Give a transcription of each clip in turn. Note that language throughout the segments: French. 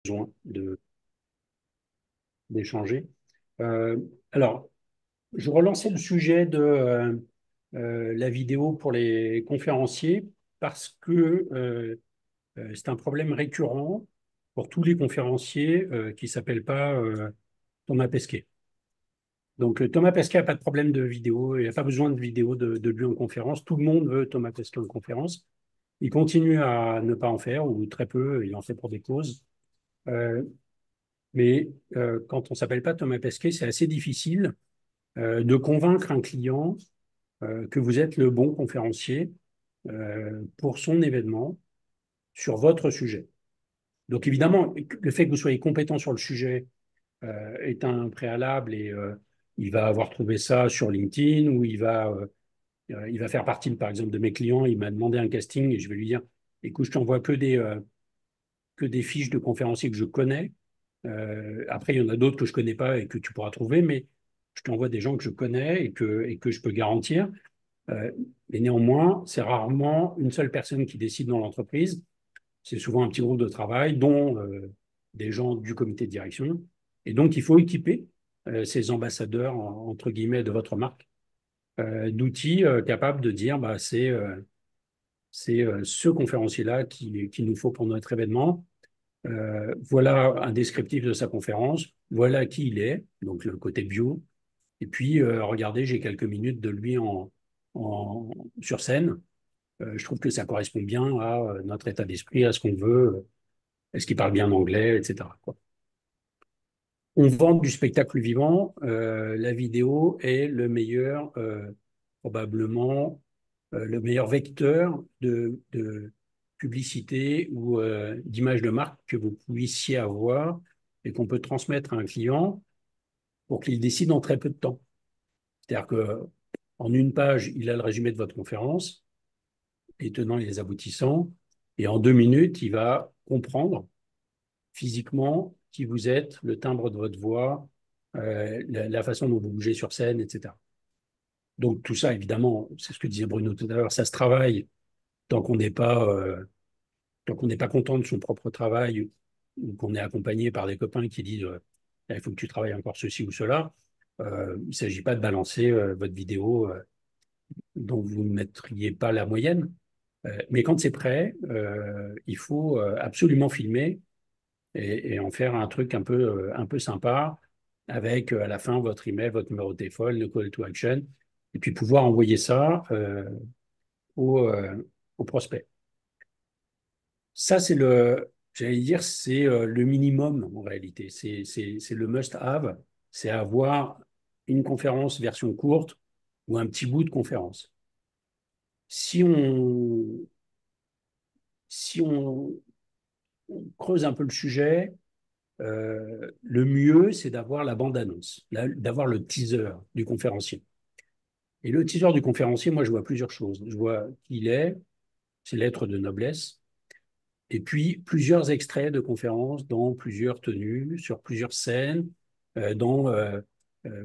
besoin d'échanger. Euh, alors, je relançais le sujet de la vidéo pour les conférenciers parce que c'est un problème récurrent pour tous les conférenciers qui ne s'appellent pas Thomas Pesquet. Donc, Thomas Pesquet n'a pas de problème de vidéo, il n'a pas besoin de vidéo de lui en conférence. Tout le monde veut Thomas Pesquet en conférence. Il continue à ne pas en faire, ou très peu, il en fait pour des causes. Euh, mais quand on ne s'appelle pas Thomas Pesquet, c'est assez difficile de convaincre un client que vous êtes le bon conférencier pour son événement sur votre sujet. Donc évidemment, le fait que vous soyez compétent sur le sujet est un préalable et il va avoir trouvé ça sur LinkedIn ou il va faire partie, par exemple, de mes clients. Il m'a demandé un casting et je vais lui dire, écoute, je t'envoie que des fiches de conférenciers que je connais. Après, il y en a d'autres que je ne connais pas et que tu pourras trouver, mais je t'envoie des gens que je connais et que je peux garantir. Euh, mais néanmoins, c'est rarement une seule personne qui décide dans l'entreprise. C'est souvent un petit groupe de travail, dont des gens du comité de direction. Et donc, il faut équiper ces ambassadeurs, entre guillemets, de votre marque, d'outils capables de dire, bah, c'est ce conférencier-là qui nous faut pour notre événement. Voilà un descriptif de sa conférence. Voilà qui il est, donc le côté bio. Et puis, regardez, j'ai quelques minutes de lui en, sur scène. Je trouve que ça correspond bien à notre état d'esprit, à ce qu'on veut. Est-ce qu'il parle bien anglais, etc., quoi. On vend du spectacle vivant. La vidéo est le meilleur, probablement, le meilleur vecteur de publicité ou d'image de marque que vous puissiez avoir et qu'on peut transmettre à un client pour qu'il décide en très peu de temps. C'est-à-dire qu'en une page, il a le résumé de votre conférence, les tenants et les aboutissants, et en 2 minutes, il va comprendre physiquement qui vous êtes, le timbre de votre voix, la façon dont vous bougez sur scène, etc. Donc tout ça, évidemment, c'est ce que disait Bruno tout à l'heure, ça se travaille tant qu'on n'est pas, tant qu'on n'est pas content de son propre travail ou qu'on est accompagné par des copains qui disent il faut que tu travailles encore ceci ou cela. Il ne s'agit pas de balancer votre vidéo dont vous ne mettriez pas la moyenne. Mais quand c'est prêt, il faut absolument filmer et en faire un truc un peu sympa avec à la fin votre email, votre numéro de téléphone, le call to action, et puis pouvoir envoyer ça au prospect. Ça, j'allais dire, c'est le minimum en réalité. C'est le must-have, c'est avoir une conférence version courte ou un petit bout de conférence. Si on, si on creuse un peu le sujet, le mieux, c'est d'avoir la bande-annonce, d'avoir le teaser du conférencier. Et le teaser du conférencier, moi, je vois plusieurs choses. Je vois qui il est, ses lettres de noblesse, et puis plusieurs extraits de conférences dans plusieurs tenues, sur plusieurs scènes, dans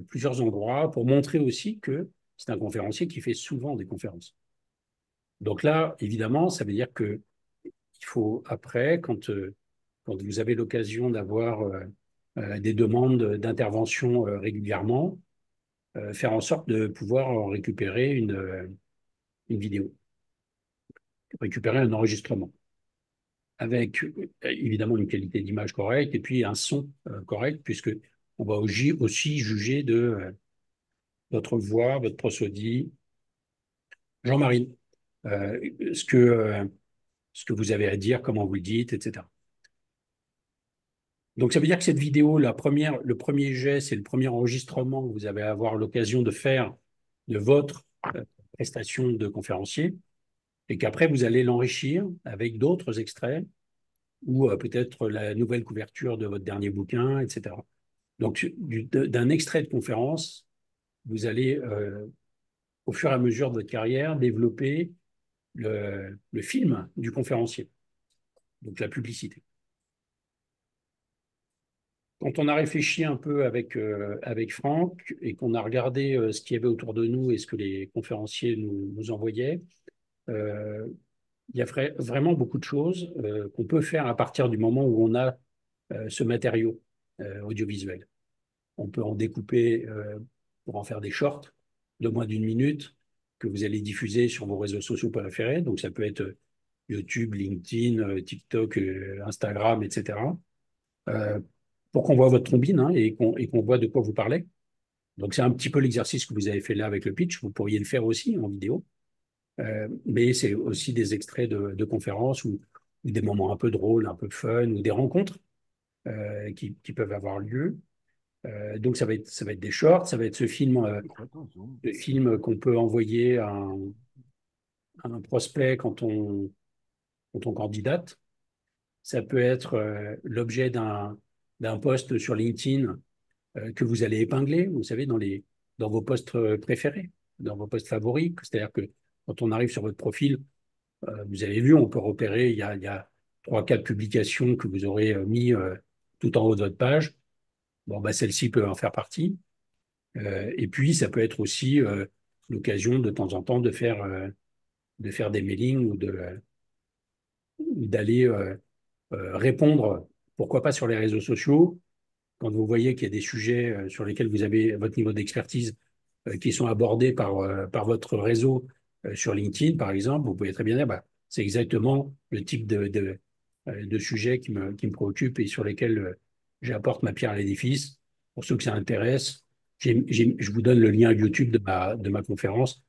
plusieurs endroits, pour montrer aussi que c'est un conférencier qui fait souvent des conférences. Donc là, évidemment, ça veut dire que il faut après, quand vous avez l'occasion d'avoir des demandes d'intervention régulièrement, faire en sorte de pouvoir en récupérer une vidéo, récupérer un enregistrement, avec évidemment une qualité d'image correcte et puis un son correct, puisque on va aussi juger de votre voix, votre prosodie. Jean-Marie, euh, ce que, euh, ce que vous avez à dire, comment vous le dites, etc. Donc, ça veut dire que cette vidéo, le premier jet, c'est le premier enregistrement que vous allez avoir l'occasion de faire de votre prestation de conférencier et qu'après, vous allez l'enrichir avec d'autres extraits ou peut-être la nouvelle couverture de votre dernier bouquin, etc. Donc, d'un extrait de conférence, vous allez, au fur et à mesure de votre carrière, développer le film du conférencier, donc la publicité. Quand on a réfléchi un peu avec Franck et qu'on a regardé ce qu'il y avait autour de nous et ce que les conférenciers nous envoyaient, euh, il y a vraiment beaucoup de choses qu'on peut faire à partir du moment où on a ce matériau audiovisuel. On peut en découper pour en faire des shorts de moins d'une minute que vous allez diffuser sur vos réseaux sociaux préférés. Donc, ça peut être YouTube, LinkedIn, TikTok, Instagram, etc. Euh, pour qu'on voit votre trombine hein, et qu'on voit de quoi vous parlez. Donc, c'est un petit peu l'exercice que vous avez fait là avec le pitch. Vous pourriez le faire aussi en vidéo. Mais c'est aussi des extraits de conférences ou des moments un peu drôles, un peu fun, ou des rencontres qui peuvent avoir lieu. Donc ça va être des shorts, ça va être ce film qu'on peut envoyer à un prospect quand on candidate. Ça peut être l'objet d'un post sur LinkedIn que vous allez épingler, vous savez, dans vos posts préférés, dans vos posts favoris. C'est-à-dire que quand on arrive sur votre profil, vous avez vu, on peut repérer, il y a 3, 4 publications que vous aurez mis tout en haut de votre page. Bon, bah, celle-ci peut en faire partie. Et puis, ça peut être aussi l'occasion de temps en temps de faire des mailings ou d'aller répondre, pourquoi pas sur les réseaux sociaux, quand vous voyez qu'il y a des sujets sur lesquels vous avez votre niveau d'expertise qui sont abordés par votre réseau sur LinkedIn, par exemple, vous pouvez très bien dire, bah, c'est exactement le type de sujet qui me préoccupe et sur lesquels j'apporte ma pierre à l'édifice. Pour ceux que ça intéresse, je vous donne le lien YouTube de ma conférence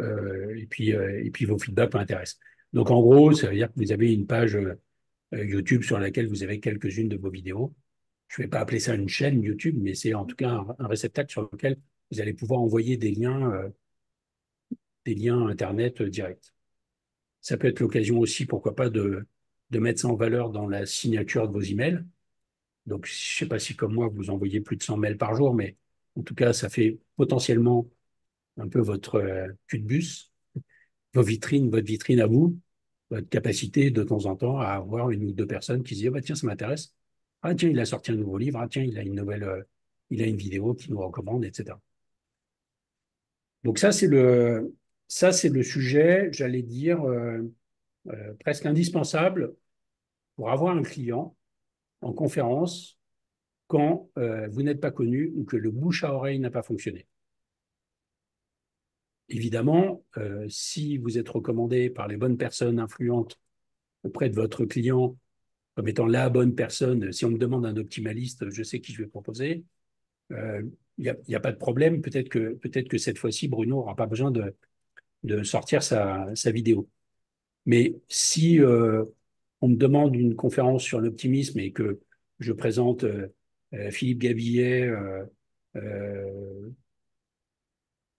et puis vos feedbacks m'intéressent. Donc en gros, ça veut dire que vous avez une page YouTube sur laquelle vous avez quelques-unes de vos vidéos. Je ne vais pas appeler ça une chaîne YouTube, mais c'est en tout cas un réceptacle sur lequel vous allez pouvoir envoyer des liens Internet directs. Ça peut être l'occasion aussi, pourquoi pas, de mettre ça en valeur dans la signature de vos emails. Donc, je ne sais pas si, comme moi, vous envoyez plus de 100 mails par jour, mais en tout cas, ça fait potentiellement un peu votre cul de bus, votre vitrine à vous, votre capacité de temps en temps à avoir une ou deux personnes qui se disent oh, bah, tiens, ça m'intéresse. Ah, tiens, il a sorti un nouveau livre. Ah, tiens, il a une nouvelle, il a une vidéo qui nous recommande, etc. Donc, ça, c'est le sujet, j'allais dire, presque indispensable pour avoir un client en conférence quand vous n'êtes pas connu ou que le bouche à oreille n'a pas fonctionné. Évidemment, si vous êtes recommandé par les bonnes personnes influentes auprès de votre client comme étant la bonne personne, si on me demande un optimaliste, je sais qui je vais proposer, il n'y a pas de problème. Peut-être que cette fois-ci, Bruno n'aura pas besoin de sortir sa vidéo. Mais si on me demande une conférence sur l'optimisme et que je présente Philippe Gabillet, euh,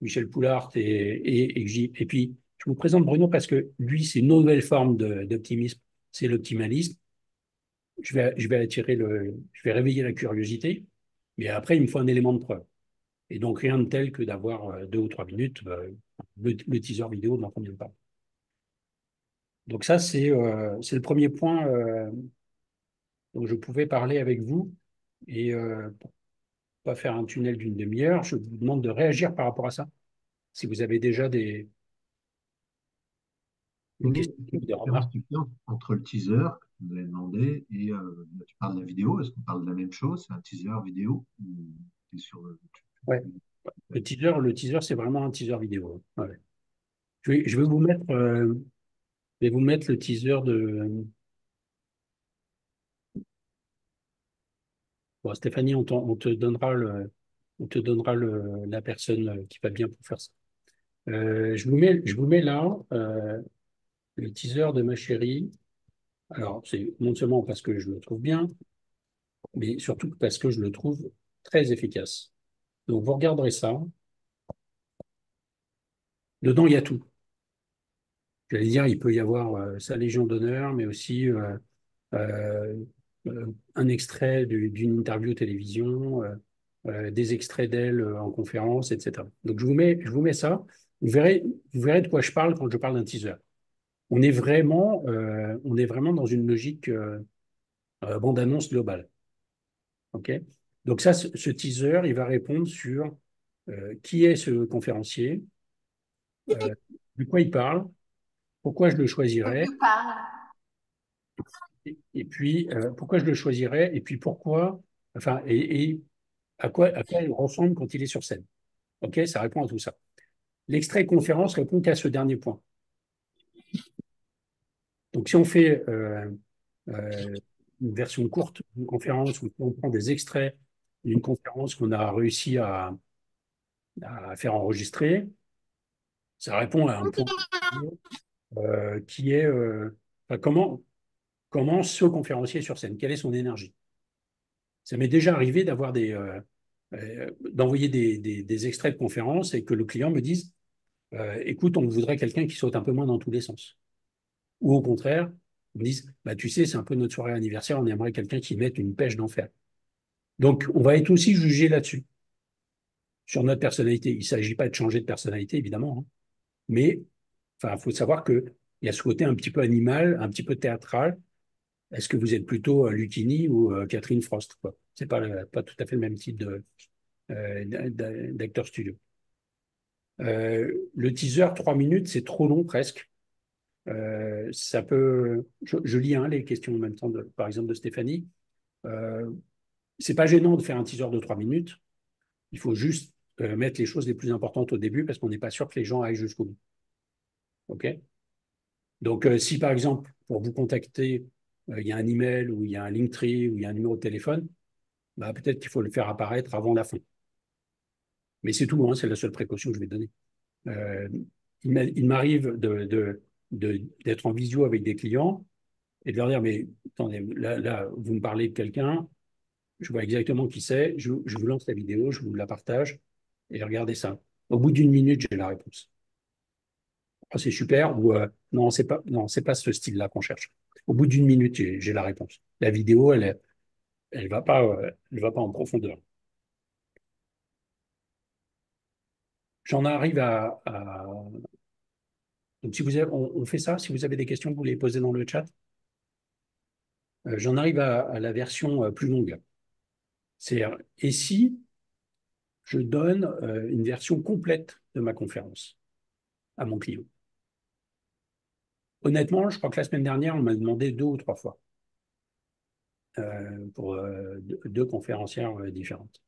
Michel Poulart et puis je vous présente Bruno parce que lui, c'est une nouvelle forme d'optimisme, c'est l'optimalisme. Je vais réveiller la curiosité, mais après, il me faut un élément de preuve. Et donc, rien de tel que d'avoir 2 ou 3 minutes, le teaser vidéo dont on vient de parler. Donc ça, c'est le premier point dont je pouvais parler avec vous. Et pour ne pas faire un tunnel d'une demi-heure, je vous demande de réagir par rapport à ça. Si vous avez déjà des Quelle est questions la ou des différence remarques. tu fais entre le teaser que vous avez demandé et là, tu parles de la vidéo? Est-ce qu'on parle de la même chose? C'est un teaser vidéo ou t'es sur Ouais. Le teaser, c'est vraiment un teaser vidéo. Ouais. Je vais vous mettre, je vais vous mettre le teaser de. Bon, Stéphanie, on te donnera la personne qui va bien pour faire ça. Je vous mets là le teaser de ma chérie. Alors, c'est non seulement parce que je le trouve bien, mais surtout parce que je le trouve très efficace. Donc, vous regarderez ça. Dedans, il y a tout. J'allais dire, il peut y avoir sa Légion d'honneur, mais aussi euh, un extrait d'une interview télévision, des extraits d'elle en conférence, etc. Donc, je vous mets ça. Vous verrez de quoi je parle quand je parle d'un teaser. On est vraiment dans une logique bande-annonce globale. OK? Donc ça, ce teaser, il va répondre sur qui est ce conférencier, de quoi il parle, pourquoi je le De choisirais, quoi parle? et puis, pourquoi je le choisirais, et puis pourquoi, enfin, et à quoi il ressemble quand il est sur scène. OK, ça répond à tout ça. L'extrait conférence répond qu'à ce dernier point. Donc, si on fait une version courte d'une conférence où on prend des extraits d'une conférence qu'on a réussi à faire enregistrer, ça répond à un point qui est enfin, comment ce conférencier est sur scène, quelle est son énergie. Ça m'est déjà arrivé d'envoyer des extraits de conférences et que le client me dise écoute, on voudrait quelqu'un qui saute un peu moins dans tous les sens. Ou au contraire, on me dise bah, tu sais, c'est un peu notre soirée anniversaire, on aimerait quelqu'un qui mette une pêche d'enfer. Donc, on va être aussi jugé là-dessus, sur notre personnalité. Il ne s'agit pas de changer de personnalité, évidemment, hein, mais enfin, il faut savoir qu'il y a ce côté un petit peu animal, un petit peu théâtral. Est-ce que vous êtes plutôt Lucchini ou Catherine Frost, quoi? C'est pas, pas tout à fait le même type d'acteur studio. Le teaser, 3 minutes, c'est trop long presque. Ça peut. Je lis hein, les questions en même temps, par exemple, de Stéphanie. Euh, c'est pas gênant de faire un teaser de 3 minutes. Il faut juste mettre les choses les plus importantes au début parce qu'on n'est pas sûr que les gens aillent jusqu'au bout. OK? Donc, si par exemple, pour vous contacter, il y a un email ou il y a un Linktree ou il y a un numéro de téléphone, bah, peut-être qu'il faut le faire apparaître avant la fin. Mais c'est tout, hein, c'est la seule précaution que je vais donner. Euh, il m'arrive d'être en visio avec des clients et de leur dire, mais attendez, là vous me parlez de quelqu'un, je vois exactement qui c'est, je vous lance la vidéo, je vous la partage et regardez ça. Au bout d'une minute, j'ai la réponse. Ah, c'est super ou non, c'est pas ce style-là qu'on cherche. Au bout d'une minute, j'ai la réponse. La vidéo, elle va pas en profondeur. J'en arrive donc si vous avez, on fait ça. Si vous avez des questions, vous les posez dans le chat. J'en arrive à la version plus longue. C'est et si je donne une version complète de ma conférence à mon client. Honnêtement, je crois que la semaine dernière, on m'a demandé 2 ou 3 fois pour deux conférencières différentes.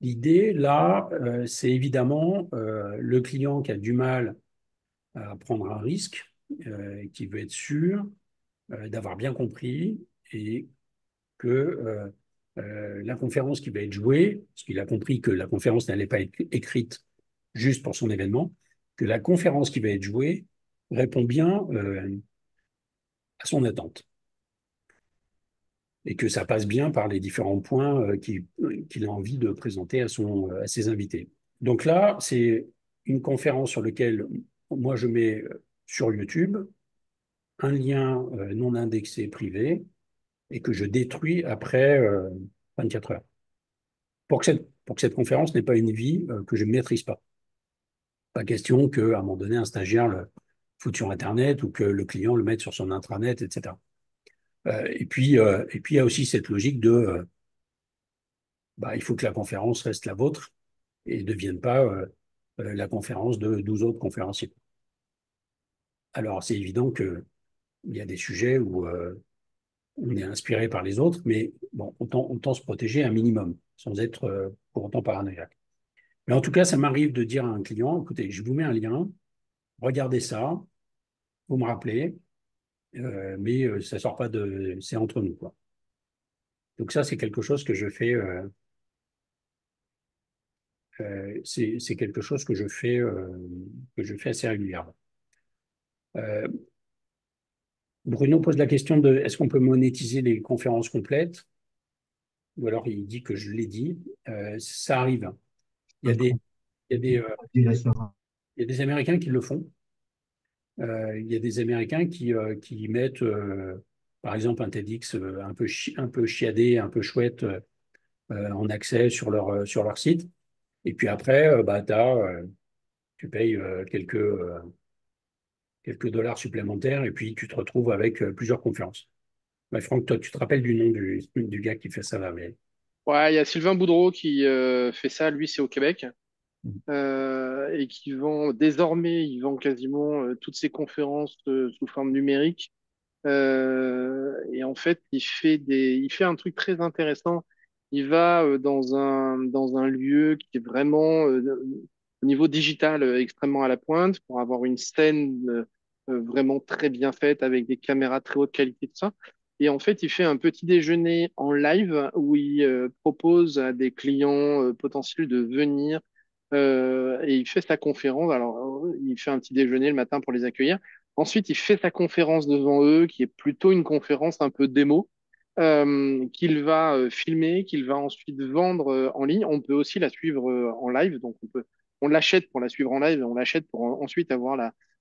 L'idée, là, c'est évidemment le client qui a du mal à prendre un risque, qui veut être sûr d'avoir bien compris et que la conférence qui va être jouée, parce qu'il a compris que la conférence n'allait pas être écrite juste pour son événement, que la conférence qui va être jouée répond bien à son attente et que ça passe bien par les différents points qu'il a envie de présenter à ses invités. Donc là, c'est une conférence sur laquelle moi je mets sur YouTube un lien non indexé privé et que je détruis après 24 heures. Pour que cette conférence n'ait pas une vie que je ne maîtrise pas. Pas question qu'à un moment donné, un stagiaire le foute sur Internet ou que le client le mette sur son intranet, etc. Et puis, il y a aussi cette logique de bah, il faut que la conférence reste la vôtre et ne devienne pas la conférence de 12 autres conférenciers. Alors, c'est évident qu'il y a des sujets où on est inspiré par les autres, mais bon, autant se protéger un minimum, sans être pour autant paranoïaque. Mais en tout cas, ça m'arrive de dire à un client, écoutez, je vous mets un lien, regardez ça, vous me rappelez, mais ça sort pas de... C'est entre nous, quoi. Donc ça, c'est quelque chose que je fais, c'est quelque chose que je fais assez régulièrement. Euh, Bruno pose la question de est-ce qu'on peut monétiser les conférences complètes? Ou alors il dit que je l'ai dit. Ça arrive. Il y a des, il y a des, il y a des Américains qui le font. Il y a des Américains qui mettent, par exemple, un TEDx un peu chiadé, un peu chouette en accès sur leur site. Et puis après, bah, tu payes quelques dollars supplémentaires et puis tu te retrouves avec plusieurs conférences. Ouais, Franck, toi, tu te rappelles du nom du gars qui fait ça là, mais... Ouais, il y a Sylvain Boudreau qui fait ça, lui c'est au Québec, et qui vend désormais, il vend quasiment toutes ses conférences sous forme numérique. Et en fait, il fait un truc très intéressant. Il va dans un lieu qui est vraiment au niveau digital extrêmement à la pointe pour avoir une scène vraiment très bien faite avec des caméras très haute qualité, tout ça. Et en fait, il fait un petit déjeuner en live où il propose à des clients potentiels de venir et il fait sa conférence. Alors, il fait un petit déjeuner le matin pour les accueillir. Ensuite, il fait sa conférence devant eux, qui est plutôt une conférence un peu démo, qu'il va filmer, qu'il va ensuite vendre en ligne. On peut aussi la suivre en live, donc on l'achète pour la suivre en live et on l'achète pour ensuite avoir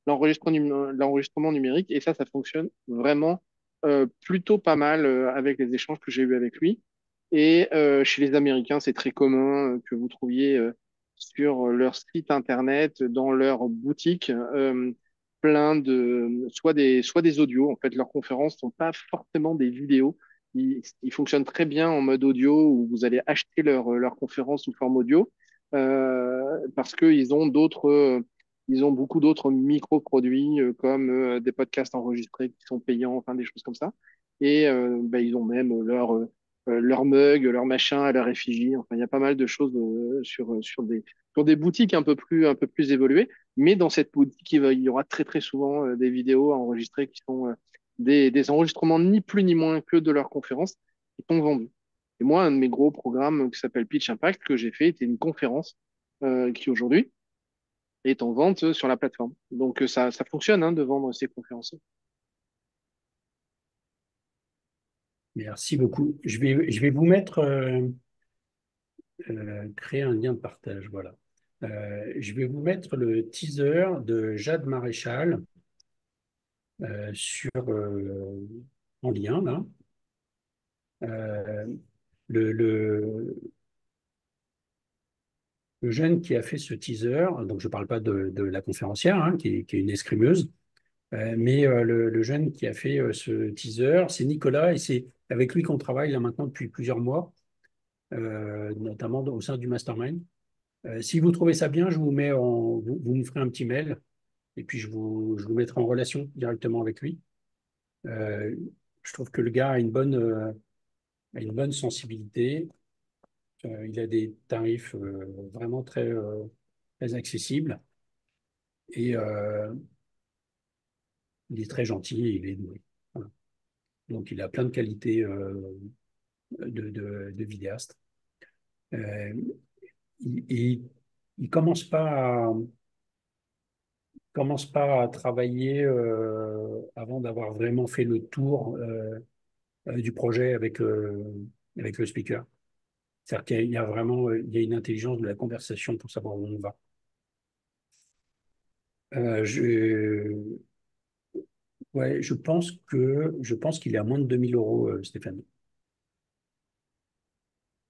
l'enregistrement numérique. Et ça fonctionne vraiment plutôt pas mal avec les échanges que j'ai eus avec lui. Et chez les Américains, c'est très commun que vous trouviez sur leur site internet, dans leur boutique, plein de soit des audios. En fait, leurs conférences sont pas forcément des vidéos. Ils fonctionnent très bien en mode audio où vous allez acheter leur conférence sous forme audio parce qu'ils ont ils ont beaucoup d'autres micro-produits comme des podcasts enregistrés qui sont payants, enfin des choses comme ça. Et ils ont même leur mug, leur machin à leur effigie. Enfin, il y a pas mal de choses sur des boutiques un peu plus évoluées. Mais dans cette boutique, il y aura très très souvent des vidéos à enregistrer qui sont des enregistrements ni plus ni moins que de leurs conférences qui sont vendus. Et moi, un de mes gros programmes qui s'appelle Pitch Impact que j'ai fait était une conférence qui aujourd'hui est en vente sur la plateforme. Donc ça fonctionne hein, de vendre ces conférences. Merci beaucoup. Je vais vous mettre, créer un lien de partage, voilà. Je vais vous mettre le teaser de Jade Maréchal en lien, là. Euh, le, le, le jeune qui a fait ce teaser, donc je ne parle pas de la conférencière, hein, qui est une escrimeuse, mais le jeune qui a fait ce teaser, c'est Nicolas, et c'est avec lui qu'on travaille là maintenant depuis plusieurs mois, notamment au sein du mastermind. Si vous trouvez ça bien, vous me ferez un petit mail, et puis je vous mettrai en relation directement avec lui. Euh, je trouve que le gars a une bonne sensibilité. Il a des tarifs vraiment très accessibles et il est très gentil et il est doué. Voilà. Donc il a plein de qualités de vidéaste. Euh, il ne commence pas à travailler avant d'avoir vraiment fait le tour du projet avec le speaker. C'est-à-dire qu'il y a vraiment il y a une intelligence de la conversation pour savoir où on va. Euh, je, ouais, je pense qu'il est à moins de 2 000 euros, Stéphane.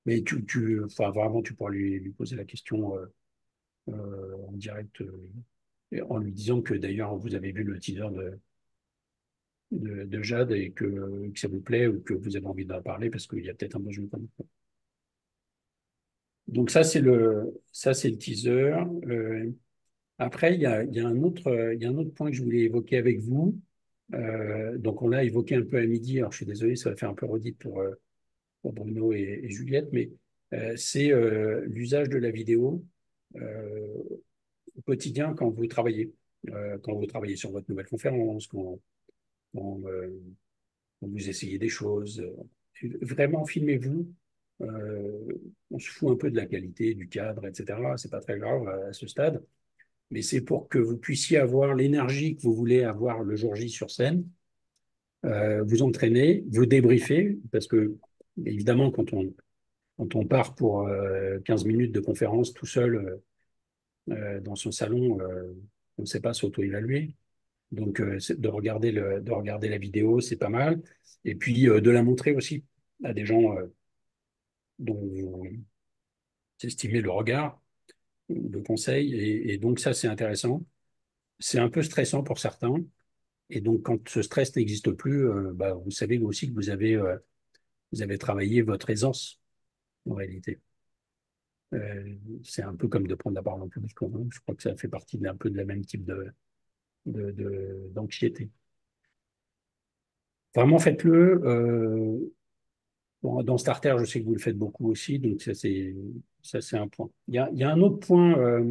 Mais enfin, vraiment, tu pourras lui poser la question en direct, et en lui disant que d'ailleurs vous avez vu le teaser de Jade et que ça vous plaît ou que vous avez envie d'en parler parce qu'il y a peut-être un besoin comme ça. Donc ça c'est le teaser. Après, il y a un autre point que je voulais évoquer avec vous. Donc on l'a évoqué un peu à midi. Alors je suis désolé, ça va faire un peu redite pour Bruno et Juliette, mais c'est l'usage de la vidéo au quotidien quand vous travaillez sur votre nouvelle conférence, quand, quand vous essayez des choses. Vraiment, filmez-vous. On se fout un peu de la qualité, du cadre, etc. C'est pas très grave à ce stade, mais c'est pour que vous puissiez avoir l'énergie que vous voulez avoir le jour J sur scène, vous entraîner, vous débriefer, parce que évidemment, quand on part pour 15 minutes de conférence tout seul dans son salon, on ne sait pas s'auto-évaluer. Donc, de regarder la vidéo, c'est pas mal. Et puis, de la montrer aussi à des gens dont vous estimez le regard, le conseil. Et donc, ça, c'est intéressant. C'est un peu stressant pour certains. Et donc, quand ce stress n'existe plus, vous savez aussi que vous avez travaillé votre aisance, en réalité. C'est un peu comme de prendre la parole en public, hein. Je crois que ça fait partie d'un peu de la même type d'anxiété. Vraiment, faites-le. Bon, dans Starter, je sais que vous le faites beaucoup aussi, donc ça, c'est un point. Il y a un autre point,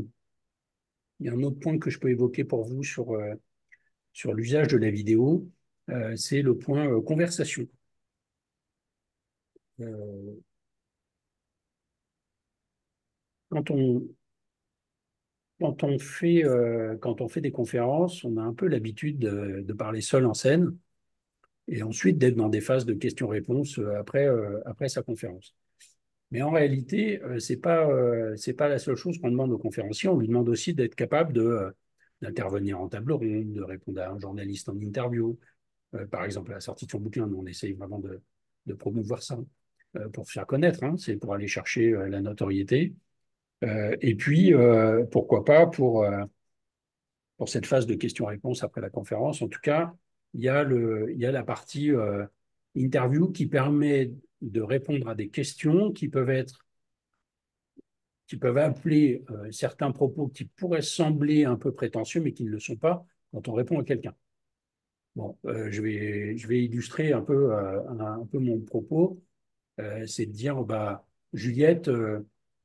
il y a un autre point que je peux évoquer pour vous sur l'usage de la vidéo, c'est le point conversation. Euh, quand on, quand on fait des conférences, on a un peu l'habitude de parler seul en scène et ensuite d'être dans des phases de questions-réponses après sa conférence. Mais en réalité, c'est pas la seule chose qu'on demande aux conférenciers. On lui demande aussi d'être capable d'intervenir en table ronde, de répondre à un journaliste en interview. Par exemple, à la sortie de son bouquin, nous, on essaye vraiment de promouvoir ça pour se faire connaître. Hein, c'est pour aller chercher la notoriété. Et puis, pourquoi pas pour cette phase de questions-réponses après la conférence. En tout cas, il y a la partie interview qui permet de répondre à des questions qui peuvent appeler certains propos qui pourraient sembler un peu prétentieux, mais qui ne le sont pas quand on répond à quelqu'un. Bon, je vais illustrer un peu mon propos. C'est de dire, bah, Juliette,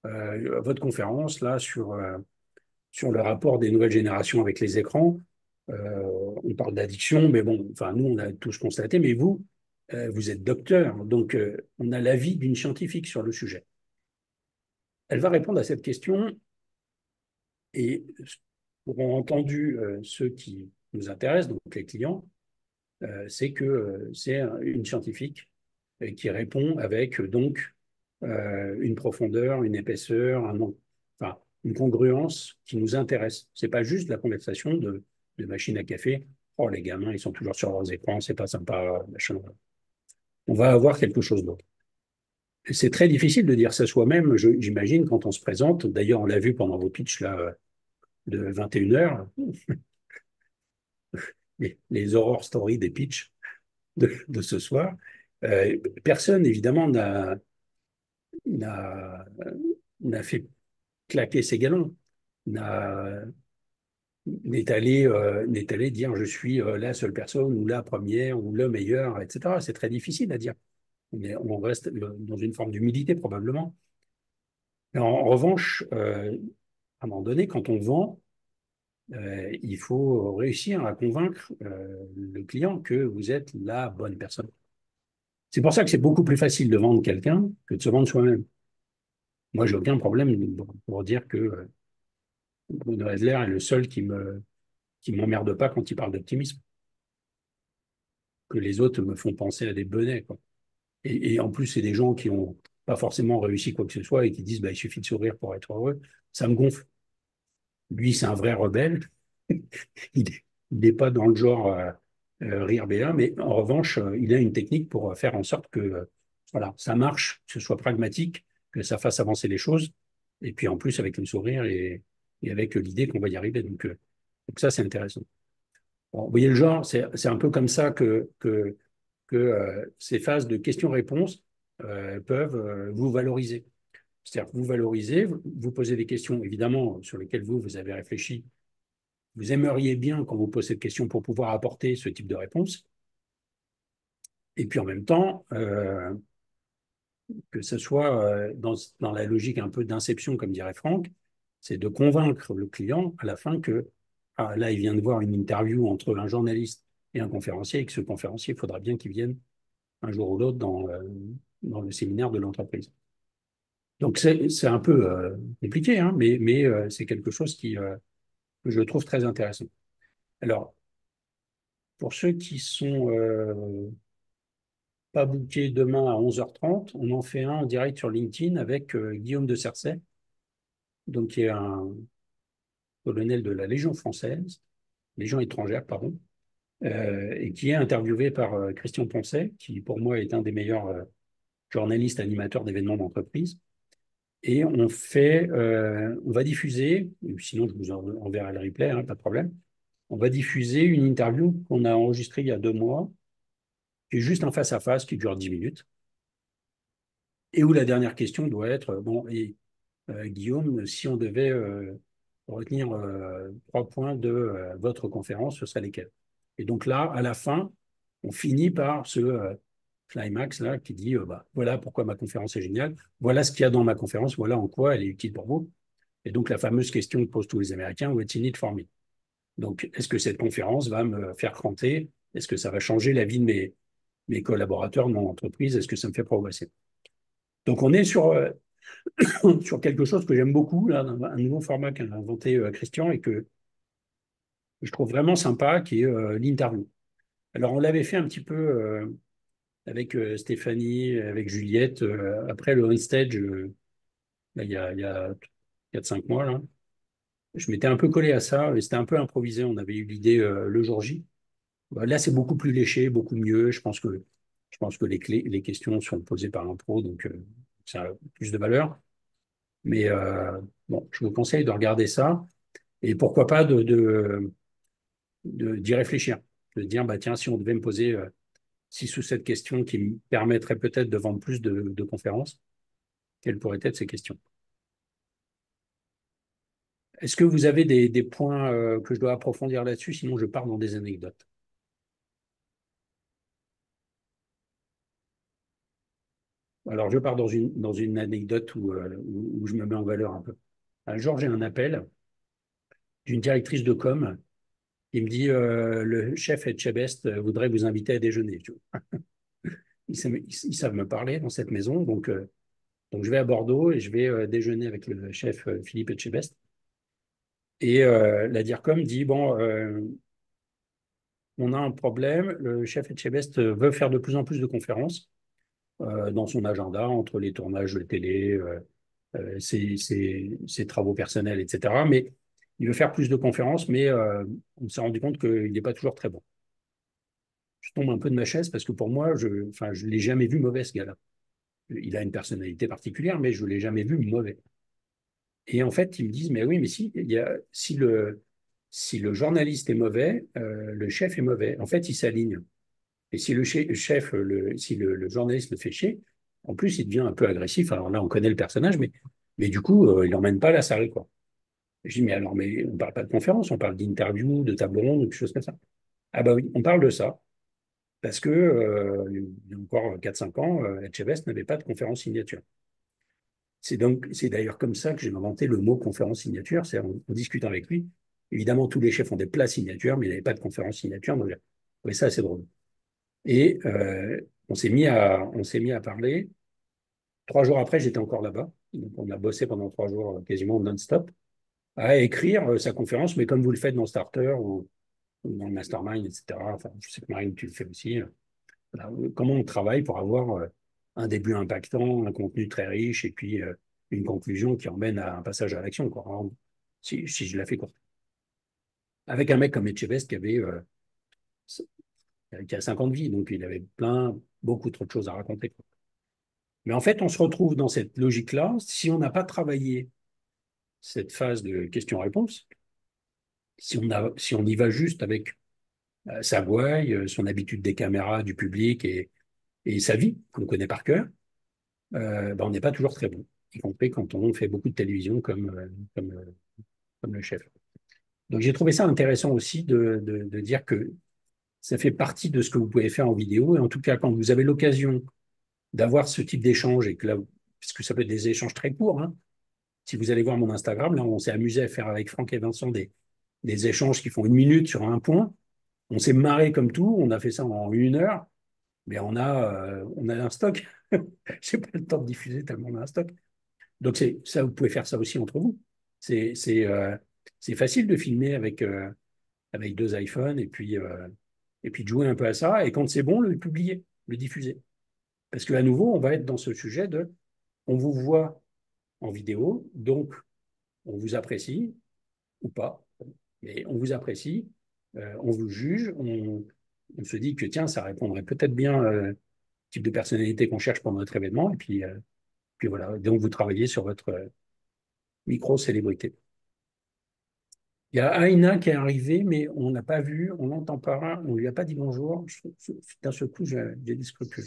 votre conférence là sur le rapport des nouvelles générations avec les écrans, on parle d'addiction, mais bon, enfin, nous, on a tous constaté, mais vous, vous êtes docteur, donc on a l'avis d'une scientifique sur le sujet. Elle va répondre à cette question et auront entendu ceux qui nous intéressent, donc les clients, c'est que c'est une scientifique qui répond avec donc une profondeur, une épaisseur, enfin, une congruence qui nous intéresse. C'est pas juste la conversation de machine à café. Oh, les gamins, ils sont toujours sur leurs écrans, c'est pas sympa, machin. On va avoir quelque chose d'autre. C'est très difficile de dire ça soi-même, j'imagine, quand on se présente. D'ailleurs, on l'a vu pendant vos pitchs là, de 21 heures, les horror stories des pitchs de ce soir. Personne, évidemment, n'a n'a fait claquer ses galons, n'a n'est allé dire je suis la seule personne ou la première ou le meilleur, etc. C'est très difficile à dire. On reste dans une forme d'humilité probablement. En revanche, à un moment donné, quand on vend, il faut réussir à convaincre le client que vous êtes la bonne personne. C'est pour ça que c'est beaucoup plus facile de vendre quelqu'un que de se vendre soi-même. Moi, j'ai aucun problème pour dire que Bruno Adler est le seul qui m'emmerde pas quand il parle d'optimisme, que les autres me font penser à des benets, quoi. Et en plus, c'est des gens qui ont pas forcément réussi quoi que ce soit et qui disent bah, il suffit de sourire pour être heureux. Ça me gonfle. Lui, c'est un vrai rebelle. Il n'est pas dans le genre rire béat, mais en revanche, il a une technique pour faire en sorte que voilà, ça marche, que ce soit pragmatique, que ça fasse avancer les choses, et puis en plus avec le sourire et avec l'idée qu'on va y arriver. Donc ça, c'est intéressant. Bon, vous voyez le genre, c'est un peu comme ça que ces phases de questions-réponses peuvent vous valoriser. C'est-à-dire que vous valorisez, vous posez des questions, évidemment, sur lesquelles vous avez réfléchi. Vous aimeriez bien, quand vous posez cette question, pour pouvoir apporter ce type de réponse. Et puis en même temps, que ce soit dans la logique un peu d'inception, comme dirait Franck, c'est de convaincre le client à la fin que ah, là, il vient de voir une interview entre un journaliste et un conférencier, et que ce conférencier, il faudra bien qu'il vienne un jour ou l'autre dans le séminaire de l'entreprise. Donc c'est un peu compliqué, hein, mais c'est quelque chose que je trouve très intéressant. Alors, pour ceux qui sont pas bookés demain à 11h30, on en fait un en direct sur LinkedIn avec Guillaume de Cercey, donc qui est un colonel de la Légion française, Légion étrangère, pardon, et qui est interviewé par Christian Poncet, qui pour moi est un des meilleurs journalistes animateurs d'événements d'entreprise. Et on va diffuser, sinon je vous enverrai le replay, hein, pas de problème. On va diffuser une interview qu'on a enregistrée il y a 2 mois, qui est juste un face-à-face qui dure 10 minutes, et où la dernière question doit être, bon, et Guillaume, si on devait retenir 3 points de votre conférence, ce serait lesquels? Et donc là, à la fin, on finit par ce climax là qui dit bah, voilà pourquoi ma conférence est géniale, voilà ce qu'il y a dans ma conférence, voilà en quoi elle est utile pour vous. Et donc la fameuse question que posent tous les Américains, what's in it for me? Donc est-ce que cette conférence va me faire cranter? Est-ce que ça va changer la vie de mes collaborateurs, de mon entreprise? Est-ce que ça me fait progresser? Donc on est sur quelque chose que j'aime beaucoup, là, un nouveau format qu'a inventé Christian et que je trouve vraiment sympa, qui est l'interview. Alors on l'avait fait un petit peu avec Stéphanie, avec Juliette, après le on-stage, là, il y a 4-5 mois, là. Je m'étais un peu collé à ça, et c'était un peu improvisé, on avait eu l'idée le jour J. Là, c'est beaucoup plus léché, beaucoup mieux. Je pense que les questions sont posées par un pro, donc ça a plus de valeur. Mais bon, je vous conseille de regarder ça et pourquoi pas d'y réfléchir. De dire, bah, tiens, si on devait me poser 6 ou 7 questions qui me permettraient peut-être de vendre plus de conférences, quelles pourraient être ces questions? Est-ce que vous avez des points que je dois approfondir là-dessus? Sinon, je pars dans des anecdotes. Alors, je pars dans une anecdote où je me mets en valeur un peu. Un jour, j'ai un appel d'une directrice de com qui me dit le chef Etchebest voudrait vous inviter à déjeuner. Tu vois. Ils savent me parler dans cette maison, donc je vais à Bordeaux et je vais déjeuner avec le chef Philippe Etchebest. Et la DIRCOM dit bon, on a un problème. Le chef Etchebest veut faire de plus en plus de conférences dans son agenda entre les tournages de télé, ses travaux personnels, etc. Mais il veut faire plus de conférences, mais on s'est rendu compte qu'il n'est pas toujours très bon. Je tombe un peu de ma chaise parce que pour moi, je l'ai jamais vu mauvais, ce gars-là. Il a une personnalité particulière, mais je ne l'ai jamais vu mauvais. Et en fait, ils me disent, mais oui, mais si le journaliste est mauvais, le chef est mauvais. En fait, il s'aligne. Et si le chef, si le journaliste le fait chier, en plus, il devient un peu agressif. Alors là, on connaît le personnage, mais du coup, il n'emmène pas la salle, quoi. Je dis, mais alors, mais on ne parle pas de conférence, on parle d'interview, de table ronde, de choses comme ça. Ah bah oui, on parle de ça. Parce que, il y a encore 4-5 ans, Etchebest n'avait pas de conférence signature. C'est d'ailleurs comme ça que j'ai inventé le mot conférence signature, c'est en discutant avec lui. Évidemment, tous les chefs ont des plats signatures, mais il n'avait pas de conférence signature, donc j'ai trouvé ça assez drôle. Et on s'est mis à parler. 3 jours après, j'étais encore là-bas. Donc, on a bossé pendant 3 jours quasiment non-stop à écrire sa conférence, mais comme vous le faites dans Starter ou dans le Mastermind, etc. Enfin, je sais que Marine, tu le fais aussi. Voilà, comment on travaille pour avoir un début impactant, un contenu très riche et puis une conclusion qui emmène à un passage à l'action, quoi. Alors, si je la fais courte. Avec un mec comme Etchebest qui a 5 ans de vie, donc il avait beaucoup trop de choses à raconter, quoi. Mais en fait, on se retrouve dans cette logique-là si on n'a pas travaillé cette phase de questions-réponses, si on y va juste avec sa voix, son habitude des caméras, du public et sa vie, qu'on connaît par cœur, ben, on n'est pas toujours très bon, y compris quand on fait beaucoup de télévision comme le chef. Donc j'ai trouvé ça intéressant aussi de dire que ça fait partie de ce que vous pouvez faire en vidéo, et en tout cas quand vous avez l'occasion d'avoir ce type d'échange, et que là, puisque ça peut être des échanges très courts, hein, si vous allez voir mon Instagram, là on s'est amusé à faire avec Franck et Vincent des échanges qui font 1 minute sur un point, on s'est marré comme tout, on a fait ça en 1 heure, mais on a un stock. J'ai pas le temps de diffuser tellement on a un stock. Donc ça, vous pouvez faire ça aussi entre vous. C'est facile de filmer avec 2 iPhones et puis de jouer un peu à ça. Et quand c'est bon, le publier, le diffuser. Parce qu'à nouveau, on va être dans ce sujet de on vous voit en vidéo, donc on vous apprécie ou pas, mais on vous apprécie, on vous juge, on se dit que tiens, ça répondrait peut-être bien au type de personnalité qu'on cherche pour notre événement. Et puis voilà, donc vous travaillez sur votre micro-célébrité. Il y a Aïna qui est arrivée, mais on n'a pas vu, on n'entend pas, on ne lui a pas dit bonjour. D'un seul coup, j'ai des scrupules.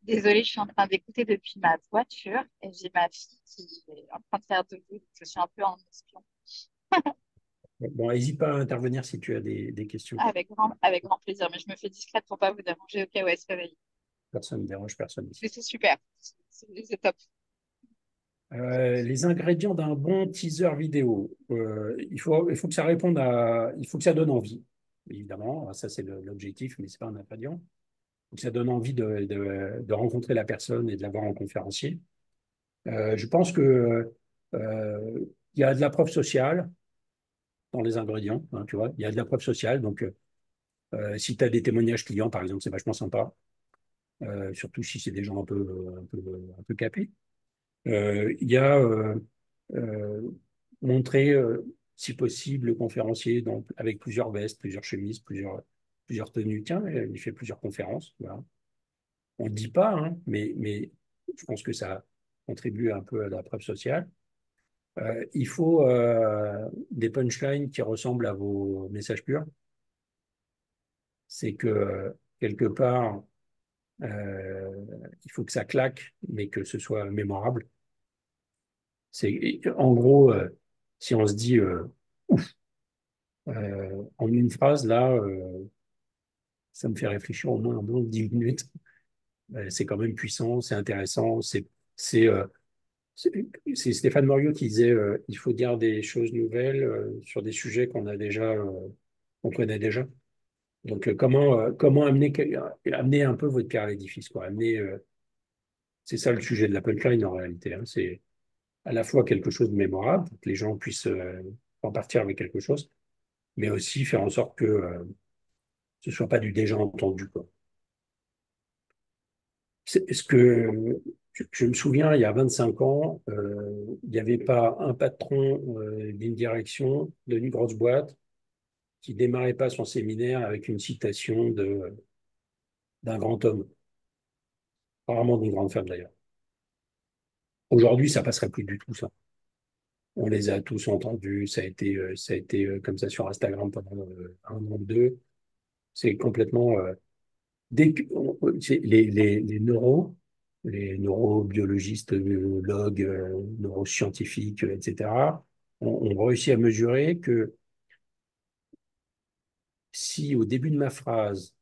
Désolée, je suis en train d'écouter depuis ma voiture et j'ai ma fille qui est en train de faire debout, donc je suis un peu en espion. Bon, n'hésite pas à intervenir si tu as des questions. Avec grand plaisir, mais je me fais discrète pour pas vous déranger au cas où elle se réveille. Personne ne dérange personne ici. Mais c'est super, c'est top. Les ingrédients d'un bon teaser vidéo. Il faut que ça réponde à, il faut que ça donne envie, évidemment. Ça, c'est l'objectif, mais c'est pas un ingrédient. Il faut que ça donne envie de rencontrer la personne et de la voir en conférencier. Je pense que il y a de la preuve sociale dans les ingrédients, hein, tu vois. Il y a de la preuve sociale. Donc, si tu as des témoignages clients, par exemple, c'est vachement sympa. Surtout si c'est des gens un peu capés. Il y a euh, montrer, si possible, le conférencier avec plusieurs vestes, plusieurs chemises, plusieurs tenues. Tiens, il fait plusieurs conférences. Voilà. On ne le dit pas, hein, mais je pense que ça contribue un peu à la preuve sociale. Il faut des punchlines qui ressemblent à vos messages purs. C'est que quelque part, euh, il faut que ça claque, mais que ce soit mémorable. En gros, si on se dit en une phrase, là, ça me fait réfléchir au moins un bon 10 minutes. C'est quand même puissant, c'est intéressant. C'est, euh, c'est c'est Stéphane Morio qui disait il faut dire des choses nouvelles sur des sujets qu'on connaît déjà. Donc, comment amener un peu votre pierre à l'édifice, quoi. C'est ça le sujet de la punchline en réalité, hein. C'est à la fois quelque chose de mémorable, pour que les gens puissent en partir avec quelque chose, mais aussi faire en sorte que ce ne soit pas du déjà entendu, quoi. Ce que je me souviens, il y a 25 ans, il n'y avait pas un patron d'une direction, d'une grosse boîte, qui démarrait pas son séminaire avec une citation d'un grand homme, rarement d'une grande femme d'ailleurs. Aujourd'hui, ça passerait plus du tout, ça. On les a tous entendus, ça a été comme ça sur Instagram pendant un an ou deux. C'est complètement dès que, les neurobiologistes, neurologues, neuroscientifiques, etc., ont réussi à mesurer que si au début de ma phrase,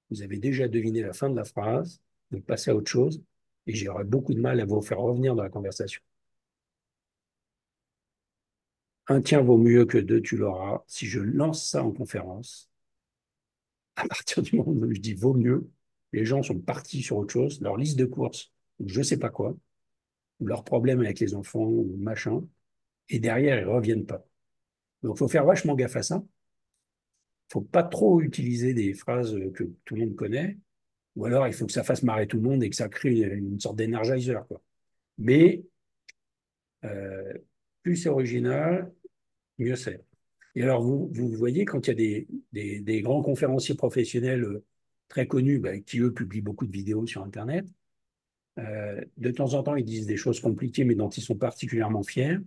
vous avez déjà deviné la fin de la phrase, vous passez à autre chose, et j'aurai beaucoup de mal à vous faire revenir dans la conversation. Un tien vaut mieux que deux, tu l'auras. Si je lance ça en conférence, à partir du moment où je dis vaut mieux, les gens sont partis sur autre chose, leur liste de courses, je ne sais pas quoi, ou leurs problèmes avec les enfants, ou machin, et derrière, ils ne reviennent pas. Donc, il faut faire vachement gaffe à ça. Il ne faut pas trop utiliser des phrases que tout le monde connaît, ou alors il faut que ça fasse marrer tout le monde et que ça crée une sorte d'énergizer, quoi. Mais euh, plus c'est original, mieux c'est. Et alors, vous voyez, quand il y a des grands conférenciers professionnels très connus, bah, qui, eux, publient beaucoup de vidéos sur Internet, de temps en temps, ils disent des choses compliquées, mais dont ils sont particulièrement fiers.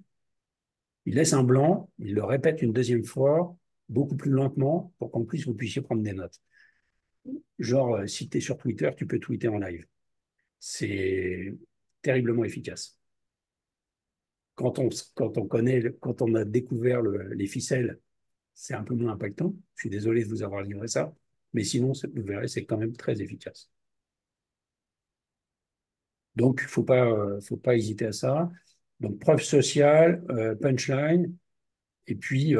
Ils laissent un blanc, ils le répètent une deuxième fois, beaucoup plus lentement, pour qu'en plus, vous puissiez prendre des notes. Genre, si tu es sur Twitter, tu peux tweeter en live. C'est terriblement efficace. Quand on a découvert les ficelles, c'est un peu moins impactant. Je suis désolé de vous avoir livré ça, mais sinon, vous verrez, c'est quand même très efficace. Donc, faut pas hésiter à ça. Donc, preuve sociale, punchline, et puis,